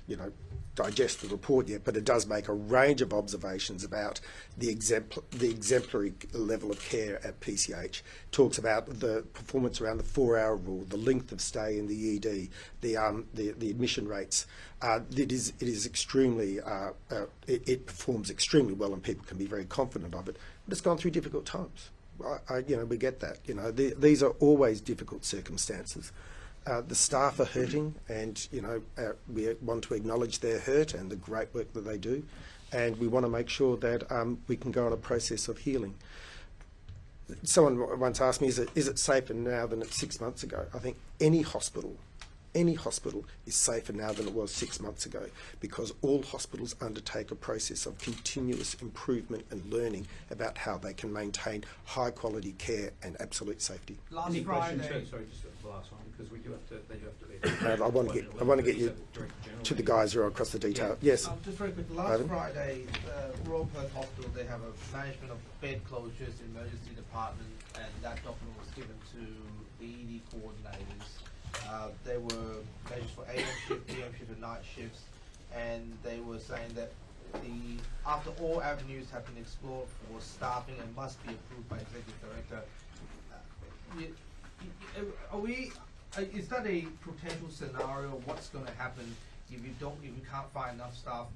digest the report yet, but it does make a range of observations about the exemplary level of care at PCH. Talks about the performance around the 4-hour rule, the length of stay in the ED, the admission rates. It is extremely it performs extremely well, and people can be very confident of it. But it's gone through difficult times. We get that. These are always difficult circumstances. The staff are hurting, and we want to acknowledge their hurt and the great work that they do, and we want to make sure that we can go on a process of healing. Someone once asked me, is it safer now than it's 6 months ago? I think any hospital is safer now than it was 6 months ago, because all hospitals undertake a process of continuous improvement and learning about how they can maintain high quality care and absolute safety. Last Friday. Sorry, just the last one, because they do have to leave. I want to get you to the guys who are across the detail. Yeah. Yes. Just very quick. Last Friday, Royal Perth Hospital, they have a management of bed closures in emergency department, and that document was given to the ED coordinators. They were measures for AM shift, PM shift, and night shifts, and they were saying that after all avenues have been explored for staffing and must be approved by executive director. Is that a potential scenario? What's going to happen if you can't find enough staff,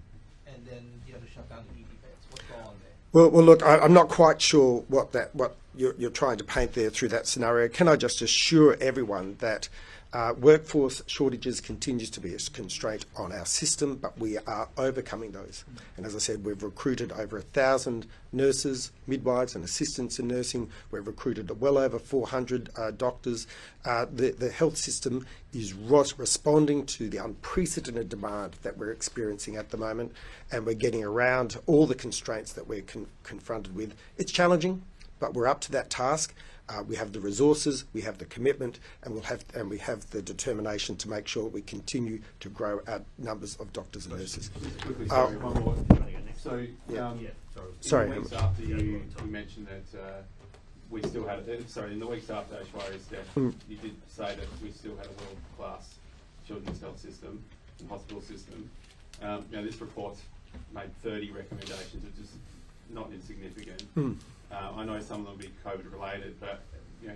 and then you have to shut down the ED beds? What's going on there? Well, look, I'm not quite sure what you're trying to paint there through that scenario. Can I just assure everyone that workforce shortages continues to be a constraint on our system, but we are overcoming those. And as I said, we've recruited over 1,000 nurses, midwives and assistants in nursing. We've recruited well over 400 doctors. The health system is responding to the unprecedented demand that we're experiencing at the moment, and we're getting around all the constraints that we're confronted with. It's challenging, but we're up to that task. We have the resources, we have the commitment, and we have the determination to make sure we continue to grow our numbers of doctors and nurses. Quickly, sorry, one more. So, Sorry. in the weeks after you mentioned that we still had, in the weeks after Aishwarya's death, you did say that we still had a world-class children's health system and hospital system. This report's made 30 recommendations, which is not insignificant. I know some of them will be COVID related, but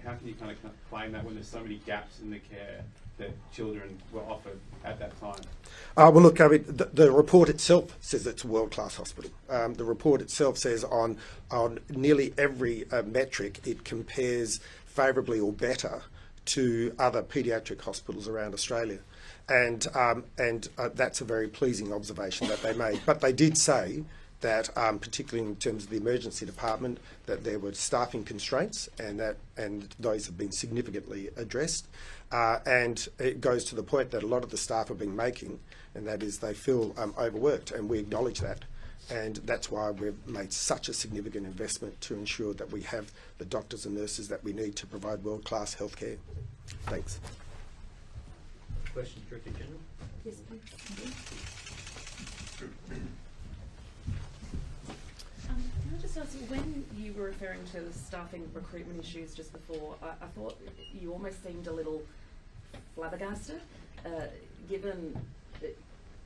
how can you kind of claim that when there's so many gaps in the care that children were offered at that time? Well, look, I mean, the report itself says it's a world-class hospital. The report itself says on nearly every metric it compares favourably or better to other paediatric hospitals around Australia. And that's a very pleasing observation that they made. But they did say that, particularly in terms of the emergency department, that there were staffing constraints, and those have been significantly addressed. And it goes to the point that a lot of the staff have been making, and that is they feel overworked, and we acknowledge that. And that's why we've made such a significant investment to ensure that we have the doctors and nurses that we need to provide world-class healthcare. Thanks. Questions, Director General? Yes, please. Can I just ask you, when you were referring to the staffing recruitment issues just before, I thought you almost seemed a little flabbergasted, given that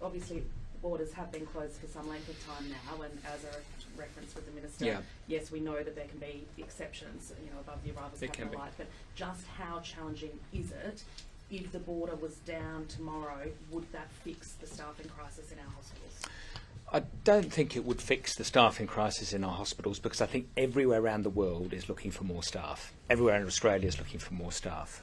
obviously borders have been closed for some length of time now, and as a reference with the Minister, yes, we know that there can be exceptions, above the arrivals capital light, but just how challenging is it? If the border was down tomorrow, would that fix the staffing crisis in our hospitals? I don't think it would fix the staffing crisis in our hospitals, because I think everywhere around the world is looking for more staff. Everywhere in Australia is looking for more staff.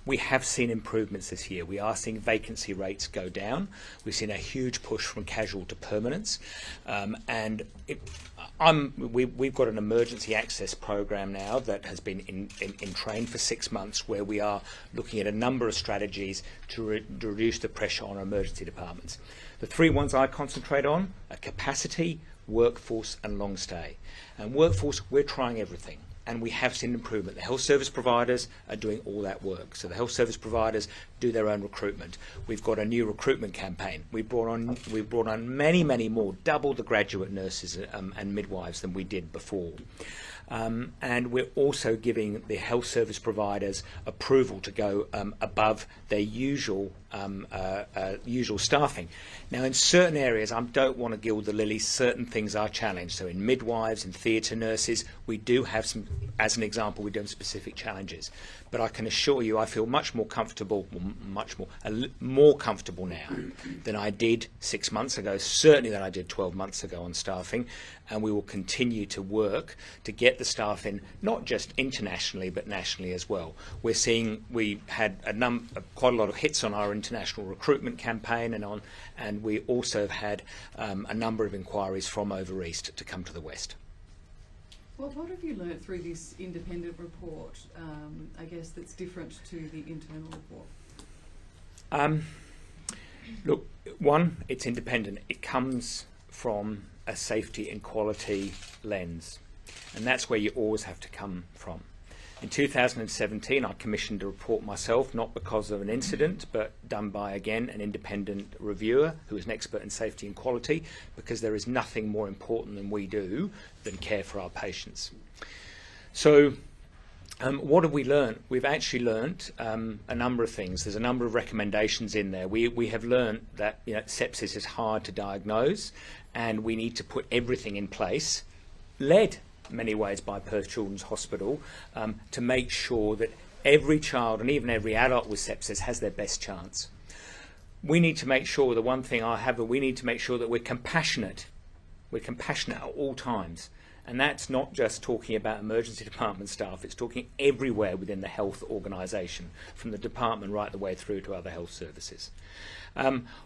We have seen improvements this year. We are seeing vacancy rates go down. We've seen a huge push from casual to permanence. We've got an emergency access program now that has been in train for 6 months, where we are looking at a number of strategies to reduce the pressure on our emergency departments. The three ones I concentrate on are capacity, workforce and long stay. And workforce, we're trying everything, and we have seen improvement. The health service providers are doing all that work. So the health service providers do their own recruitment. We've got a new recruitment campaign. We've brought on many, many more, double the graduate nurses and midwives than we did before. And we're also giving the health service providers approval to go above their usual staffing. Now, in certain areas, I don't want to gild the lily, certain things are challenged. So in midwives and theatre nurses, we do have some, as an example, we do have specific challenges. But I can assure you I feel much more comfortable, more comfortable now than I did 6 months ago, certainly than I did 12 months ago on staffing. And we will continue to work to get the staff in, not just internationally, but nationally as well. We're seeing we had quite a lot of hits on our international recruitment campaign, and we also have had a number of inquiries from over east to come to the west. Well, what have you learnt through this independent report, I guess, that's different to the internal report? Look, one, it's independent. It comes from a safety and quality lens, and that's where you always have to come from. In 2017, I commissioned a report myself, not because of an incident, but done by, again, an independent reviewer who is an expert in safety and quality, because there is nothing more important than we do than care for our patients. So what have we learnt? We've actually learnt a number of things. There's a number of recommendations in there. We have learnt that sepsis is hard to diagnose, and we need to put everything in place, led in many ways by Perth Children's Hospital, to make sure that every child and even every adult with sepsis has their best chance. We need to make sure, the one thing I have, we need to make sure that we're compassionate. We're compassionate at all times. And that's not just talking about emergency department staff, it's talking everywhere within the health organisation, from the department right the way through to other health services.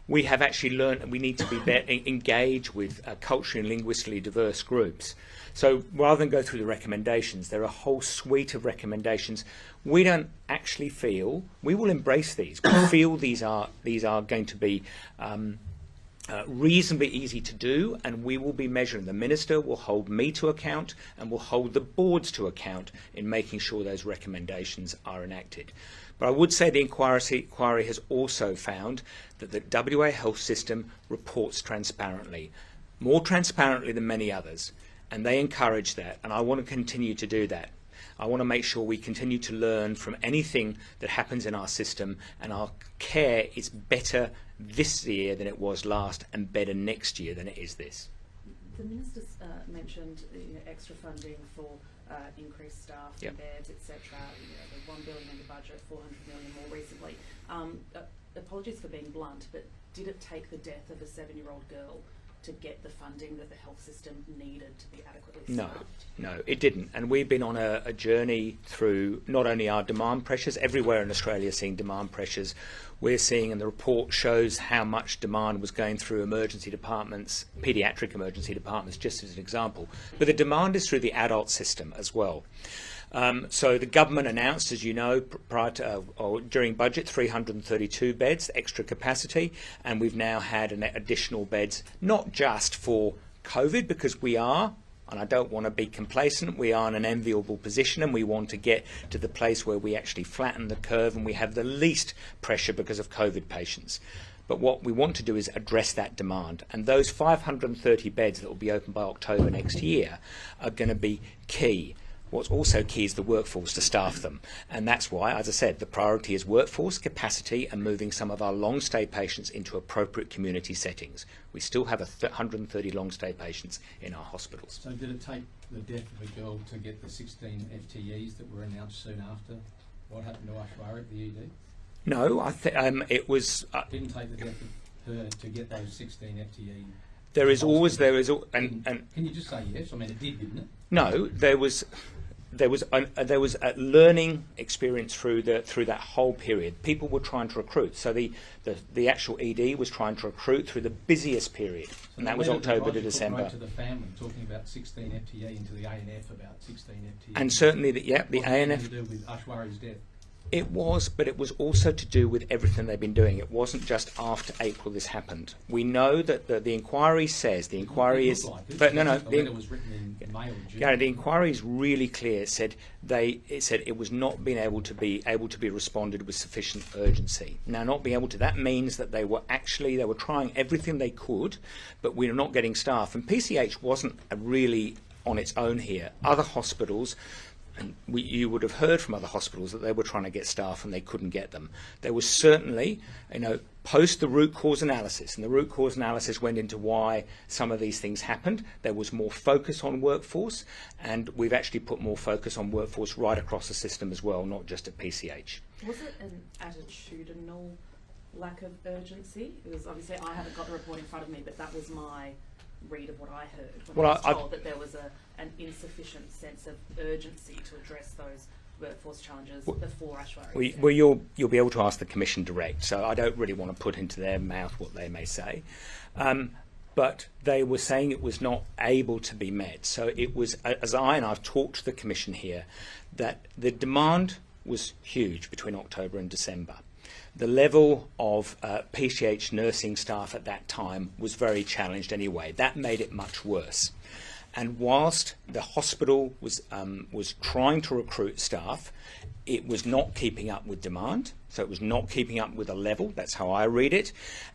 We have actually learned that we need to be engaged with culturally and linguistically diverse groups. So rather than go through the recommendations, there are a whole suite of recommendations. We don't actually feel, we will embrace these. We feel these are going to be reasonably easy to do, and we will be measuring. The Minister will hold me to account and will hold the boards to account in making sure those recommendations are enacted. But I would say the inquiry has also found that the WA health system reports transparently, more transparently than many others, and they encourage that, and I want to continue to do that. I want to make sure we continue to learn from anything that happens in our system, and our care is better this year than it was last, and better next year than it is this. The Minister's mentioned extra funding for increased staff, Yep. and beds, etc. The $1 billion in the budget, $400 million more recently. Apologies for being blunt, but did it take the death of a 7-year-old girl to get the funding that the health system needed to be adequately staffed? No, it didn't. And we've been on a journey through not only our demand pressures, everywhere in Australia seeing demand pressures. We're seeing, and the report shows how much demand was going through emergency departments, paediatric emergency departments, just as an example. But the demand is through the adult system as well. So the government announced, as you know, prior to, or during budget, 332 beds, extra capacity, and we've now had an additional beds, not just for COVID, because we are, and I don't want to be complacent, we are in an enviable position, and we want to get to the place where we actually flatten the curve and we have the least pressure because of COVID patients. But what we want to do is address that demand, and those 530 beds that will be open by October next year are going to be key. What's also key is the workforce to staff them, and that's why, as I said, the priority is workforce capacity and moving some of our long-stay patients into appropriate community settings. We still have 130 long-stay patients in our hospitals. So did it take the death of a girl to get the 16 FTEs that were announced soon after? What happened to Aishwarya at the ED? No, it was... Didn't take the death of her to get those 16 FTE? And can you just say yes? I mean, it did, didn't it? No, there was a learning experience through that whole period. People were trying to recruit, so the actual ED was trying to recruit through the busiest period, and that was October to December. Right to the family, talking about 16 FTE into the ANF about 16 FTE. And certainly, the ANF. To do with Aishwarya's death. It was, but it was also to do with everything they've been doing. It wasn't just after April this happened. We know that the inquiry says, the inquiry is... But no, the letter was written in May or June. Gary, the inquiry is really clear. It said it was not being able to be responded with sufficient urgency. Now, not being able to, that means that they were trying everything they could, but we were not getting staff. And PCH wasn't really on its own here. Other hospitals... And you would have heard from other hospitals that they were trying to get staff and they couldn't get them. There was certainly, post the root cause analysis, and the root cause analysis went into why some of these things happened. There was more focus on workforce, and we've actually put more focus on workforce right across the system as well, not just at PCH. Was it an attitudinal lack of urgency? Because obviously I haven't got the report in front of me, but that was my read of what I heard when I was told that there was an insufficient sense of urgency to address those workforce challenges before Aishwarya. Well, you'll be able to ask the Commission direct, so I don't really want to put into their mouth what they may say. But they were saying it was not able to be met. So it was, as I've talked to the Commission here, that the demand was huge between October and December. The level of PCH nursing staff at that time was very challenged anyway. That made it much worse. And whilst the hospital was trying to recruit staff, it was not keeping up with demand. So it was not keeping up with a level. That's how I read it.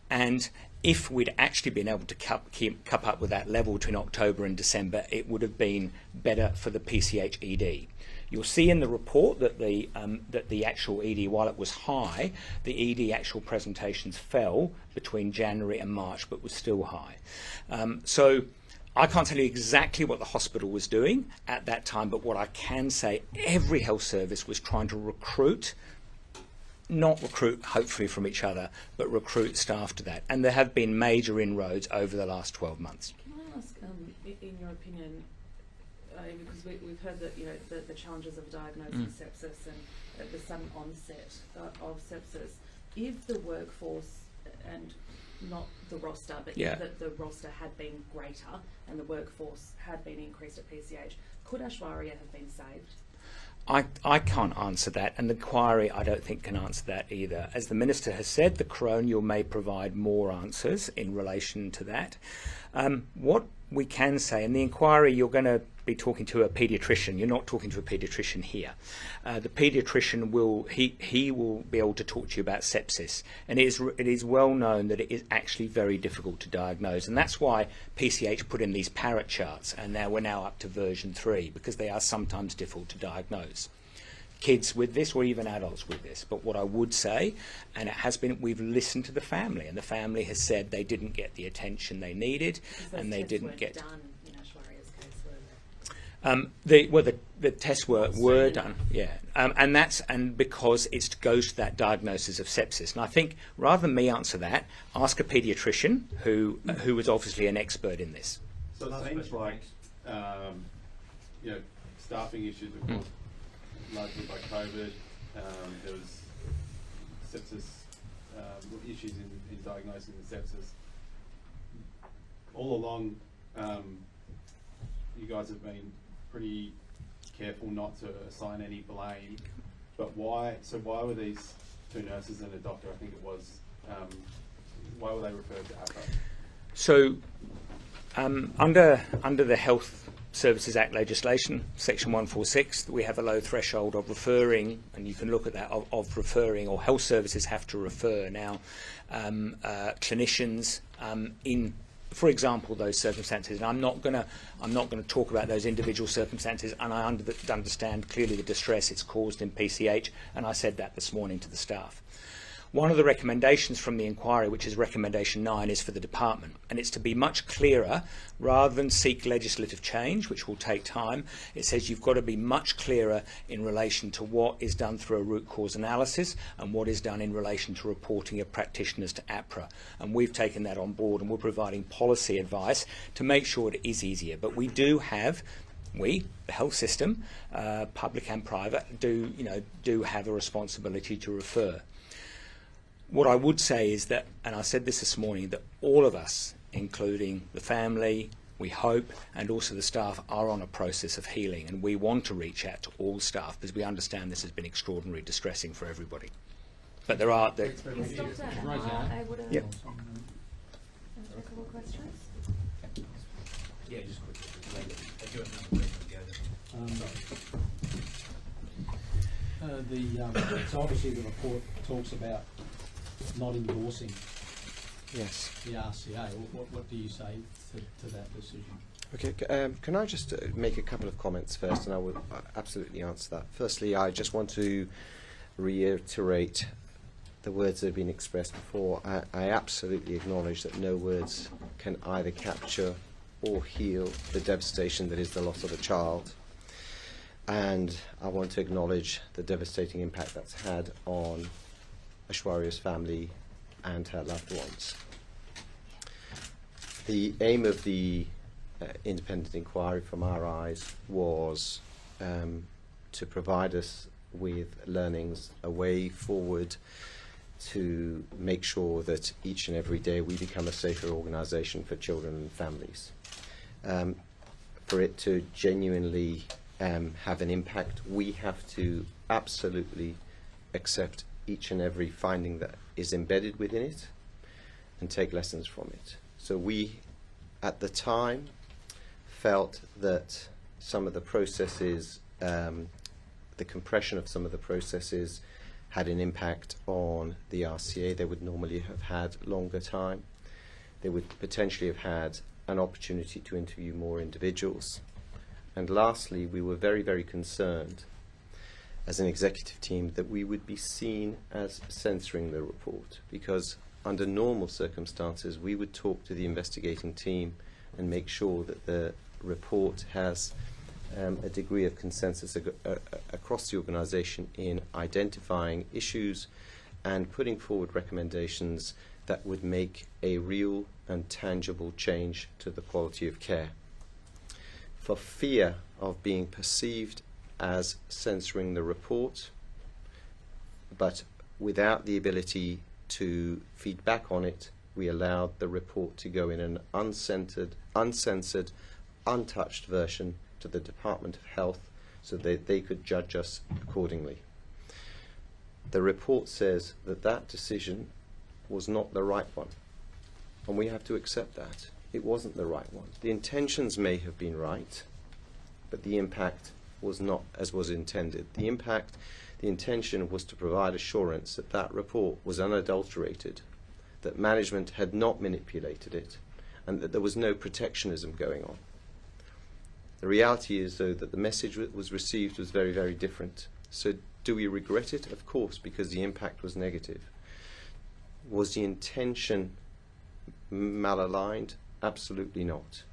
And if we'd actually been able to keep up with that level between October and December, it would have been better for the PCH ED. You'll see in the report that the actual ED, while it was high, the ED actual presentations fell between January and March, but was still high. So I can't tell you exactly what the hospital was doing at that time, but what I can say, every health service was trying to recruit, not recruit hopefully from each other, but recruit staff to that. And there have been major inroads over the last 12 months. Can I ask, in your opinion, because we've heard that the challenges of diagnosing sepsis and the sudden onset of sepsis, if the workforce and not the roster, but if the roster had been greater and the workforce had been increased at PCH, could Aishwarya have been saved? I can't answer that, and the inquiry I don't think can answer that either. As the Minister has said, the Coronial may provide more answers in relation to that. What we can say, in the inquiry you're going to be talking to a paediatrician, you're not talking to a paediatrician here. The paediatrician will be able to talk to you about sepsis, and it is well known that it is actually very difficult to diagnose, and that's why PCH put in these parrot charts, and we're now up to version 3, because they are sometimes difficult to diagnose. Kids with this, or even adults with this. But what I would say, and it has been, we've listened to the family, and the family has said they didn't get the attention they needed, and they didn't get. Done in Aishwarya's case, were they? The tests were done, yeah, and because it goes to that diagnosis of sepsis. And I think rather than me answer that, ask a paediatrician who is obviously an expert in this. So it seems like staffing issues were caused largely by COVID. There was sepsis issues in diagnosing the sepsis. All along, you guys have been pretty careful not to assign any blame. But why? So why were these 2 nurses and a doctor, I think it was, why were they referred to APRA? So under the Health Services Act legislation, Section 146, we have a low threshold of referring, and you can look at that, of referring, or health services have to refer. Now, clinicians in, for example, those circumstances, and I'm not going to talk about those individual circumstances, and I understand clearly the distress it's caused in PCH, and I said that this morning to the staff. One of the recommendations from the inquiry, which is recommendation 9, is for the department, and it's to be much clearer rather than seek legislative change, which will take time. It says you've got to be much clearer in relation to what is done through a root cause analysis and what is done in relation to reporting of practitioners to APRA. And we've taken that on board, and we're providing policy advice to make sure it is easier. But we do have the health system, public and private, do have a responsibility to refer. What I would say is that, and I said this morning, that all of us, including the family, we hope, and also the staff, are on a process of healing, and we want to reach out to all staff because we understand this has been extraordinarily distressing for everybody. But there are... Yes, Doctor, am I able to Yep. answer a couple of questions? Yeah, just quickly. I do have another question. So obviously the report talks about not endorsing Yes. the RCA. What do you say to that decision? Okay, can I just make a couple of comments first, and I will absolutely answer that. Firstly, I just want to reiterate the words that have been expressed before. I absolutely acknowledge that no words can either capture or heal the devastation that is the loss of a child. And I want to acknowledge the devastating impact that's had on Aishwarya's family and her loved ones. The aim of the independent inquiry from our eyes was to provide us with learnings, a way forward to make sure that each and every day we become a safer organisation for children and families. For it to genuinely have an impact, we have to absolutely accept each and every finding that is embedded within it and take lessons from it. So we, at the time, felt that some of the processes, the compression of some of the processes had an impact on the RCA. They would normally have had longer time. They would potentially have had an opportunity to interview more individuals. And lastly, we were very, very concerned as an executive team that we would be seen as censoring the report, because under normal circumstances we would talk to the investigating team and make sure that the report has a degree of consensus across the organisation in identifying issues and putting forward recommendations that would make a real and tangible change to the quality of care. For fear of being perceived as censoring the report, but without the ability to feed back on it, we allowed the report to go in an uncensored, untouched version to the Department of Health so that they could judge us accordingly. The report says that that decision was not the right one, and we have to accept that. It wasn't the right one. The intentions may have been right, but the impact was not as was intended. The intention was to provide assurance that that report was unadulterated, that management had not manipulated it, and that there was no protectionism going on. The reality is, though, that the message that was received was very, very different. So do we regret it? Of course, because the impact was negative. Was the intention malaligned? Absolutely not.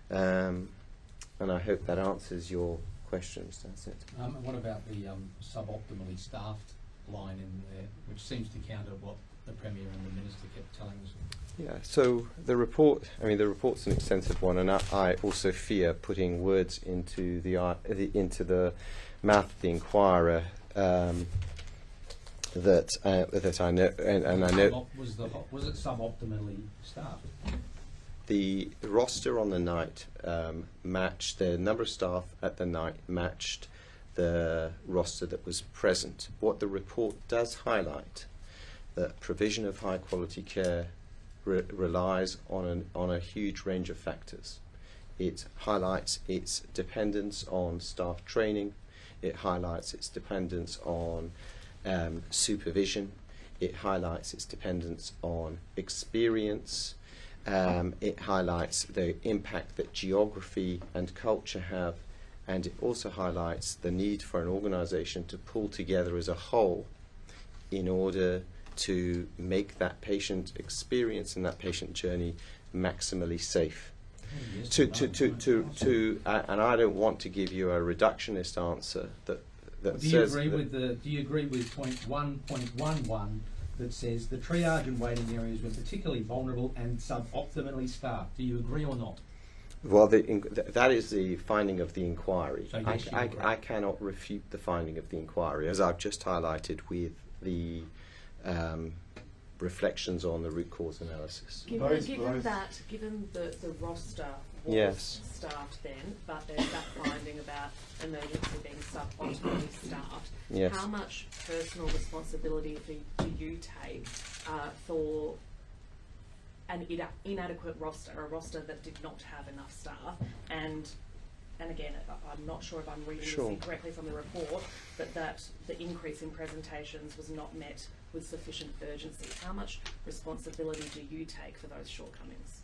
And I hope that answers your questions. That's it. What about the suboptimally staffed line in there, which seems to counter what the Premier and the Minister kept telling us? Yeah, so the report, I mean, the report's an extensive one, and I also fear putting words into the mouth of the inquirer that I know, and I know. Was it suboptimally staffed? The roster on the night matched, the number of staff at the night matched the roster that was present. What the report does highlight, that provision of high quality care relies on a huge range of factors. It highlights its dependence on staff training. It highlights its dependence on supervision. It highlights its dependence on experience. It highlights the impact that geography and culture have, and it also highlights the need for an organisation to pull together as a whole in order to make that patient experience and that patient journey maximally safe. Yes, And I don't want to give you a reductionist answer that do you agree with point 1.11 that says the triage and waiting areas were particularly vulnerable and suboptimally staffed? Do you agree or not? Well, that is the finding of the inquiry. So yes, I cannot refute the finding of the inquiry, as I've just highlighted with the reflections on the root cause analysis. Given the roster was Yes. staffed then, but there's that finding about emergency being suboptimally staffed, Yes. how much personal responsibility do you take for an inadequate roster, a roster that did not have enough staff, and again, I'm not sure if I'm reading Sure. this incorrectly from the report, but that the increase in presentations was not met with sufficient urgency. How much responsibility do you take for those shortcomings?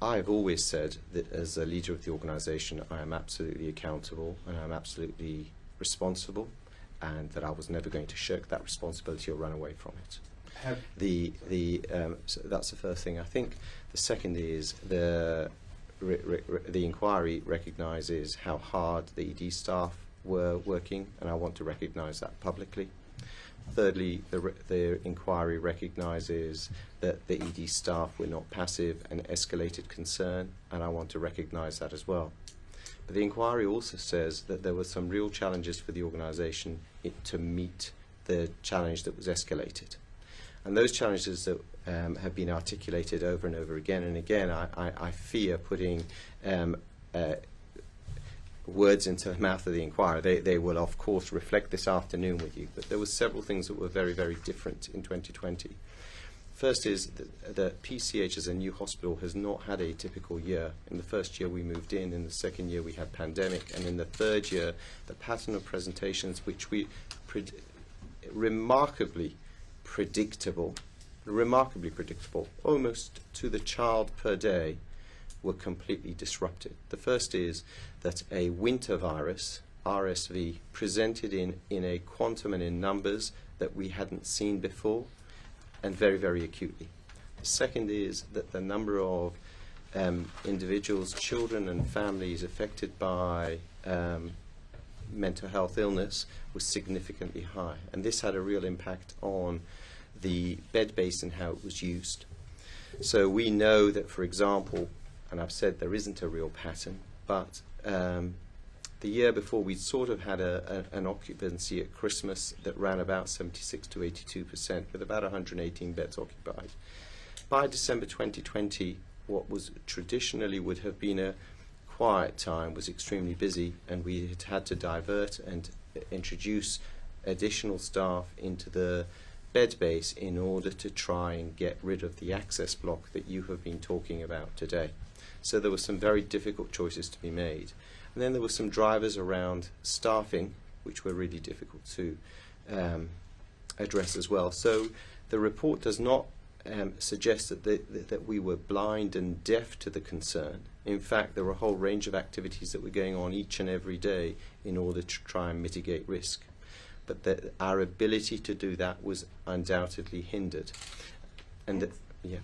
I've always said that as a leader of the organisation, I am absolutely accountable and I'm absolutely responsible, and that I was never going to shirk that responsibility or run away from it. So that's the first thing. I think the second is the inquiry recognises how hard the ED staff were working, and I want to recognise that publicly. Thirdly, the inquiry recognises that the ED staff were not passive and escalated concern, and I want to recognise that as well. But the inquiry also says that there were some real challenges for the organisation to meet the challenge that was escalated. And those challenges that have been articulated over and over again and again, I fear putting words into the mouth of the inquirer. They will, of course, reflect this afternoon with you, but there were several things that were very, very different in 2020. First is that PCH as a new hospital has not had a typical year. In the first year we moved in the second year we had pandemic, and in the third year the pattern of presentations, which we remarkably predictable, almost to the child per day, were completely disrupted. The first is that a winter virus, RSV, presented in a quantum and in numbers that we hadn't seen before, and very, very acutely. The second is that the number of individuals, children and families affected by mental health illness was significantly high, and this had a real impact on the bed base and how it was used. So we know that, for example, and I've said there isn't a real pattern, but the year before we sort of had an occupancy at Christmas that ran about 76 to 82%, with about 118 beds occupied. By December 2020, what was traditionally would have been a quiet time was extremely busy, and we had to divert and introduce additional staff into the bed base in order to try and get rid of the access block that you have been talking about today. So there were some very difficult choices to be made. And then there were some drivers around staffing, which were really difficult to address as well. So the report does not suggest that we were blind and deaf to the concern. In fact, there were a whole range of activities that were going on each and every day in order to try and mitigate risk. But that our ability to do that was undoubtedly hindered. And yeah,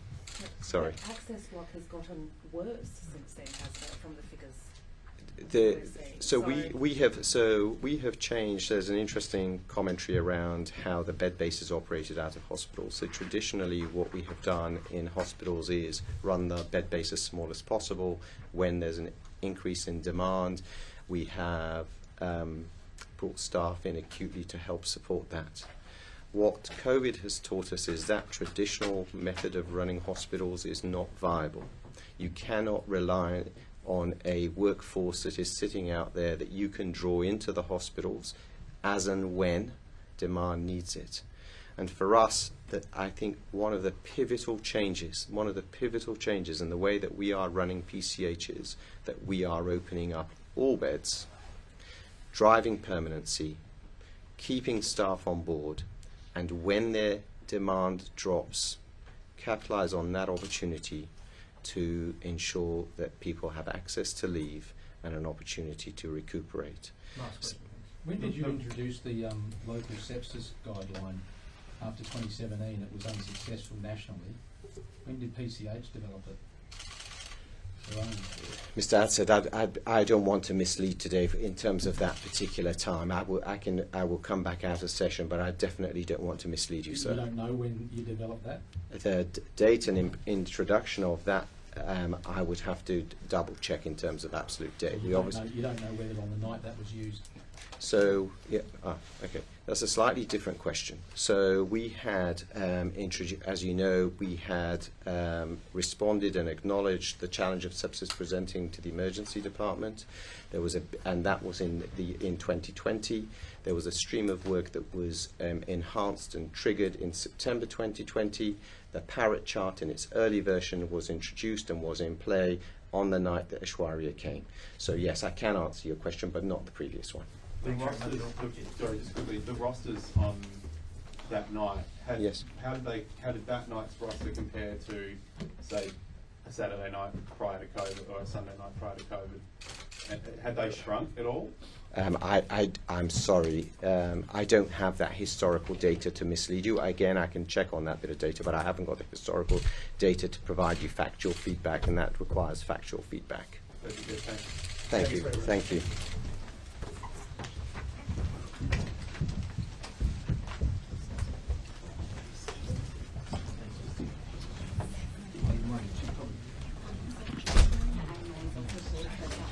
sorry. The access block has gotten worse since then, hasn't it, from the figures? We have changed. There's an interesting commentary around how the bed base is operated out of hospitals. So traditionally, what we have done in hospitals is run the bed base as small as possible. When there's an increase in demand, we have brought staff in acutely to help support that. What COVID has taught us is that traditional method of running hospitals is not viable. You cannot rely on a workforce that is sitting out there that you can draw into the hospitals as and when demand needs it. And for us, that I think one of the pivotal changes in the way that we are running PCH is that we are opening up all beds, driving permanency, keeping staff on board, and when their demand drops, capitalize on that opportunity to ensure that people have access to leave and an opportunity to recuperate. Last question. When did you introduce the local sepsis guideline after 2017? It was unsuccessful nationally. When did PCH develop it? Mr. Adsett, I don't want to mislead today in terms of that particular time. I will come back out of session, but I definitely don't want to mislead you, sir. You don't know when you developed that? The date and introduction of that, I would have to double check in terms of absolute date. You don't know whether on the night that was used. So, yeah, okay. That's a slightly different question. So we had, as you know, we had responded and acknowledged the challenge of sepsis presenting to the emergency department. There was and that was in 2020. There was a stream of work that was enhanced and triggered in September 2020. The Parrot chart in its early version was introduced and was in play on the night that Aishwarya came. So yes, I can answer your question, but not the previous one. The rosters on that night, how did that night's roster compare to, say, a Saturday night prior to COVID or a Sunday night prior to COVID? And had they shrunk at all? I'm sorry, I don't have that historical data to mislead you. Again, I can check on that bit of data, but I haven't got the historical data to provide you factual feedback, and that requires factual feedback. Thank you. Thank you. Thank you.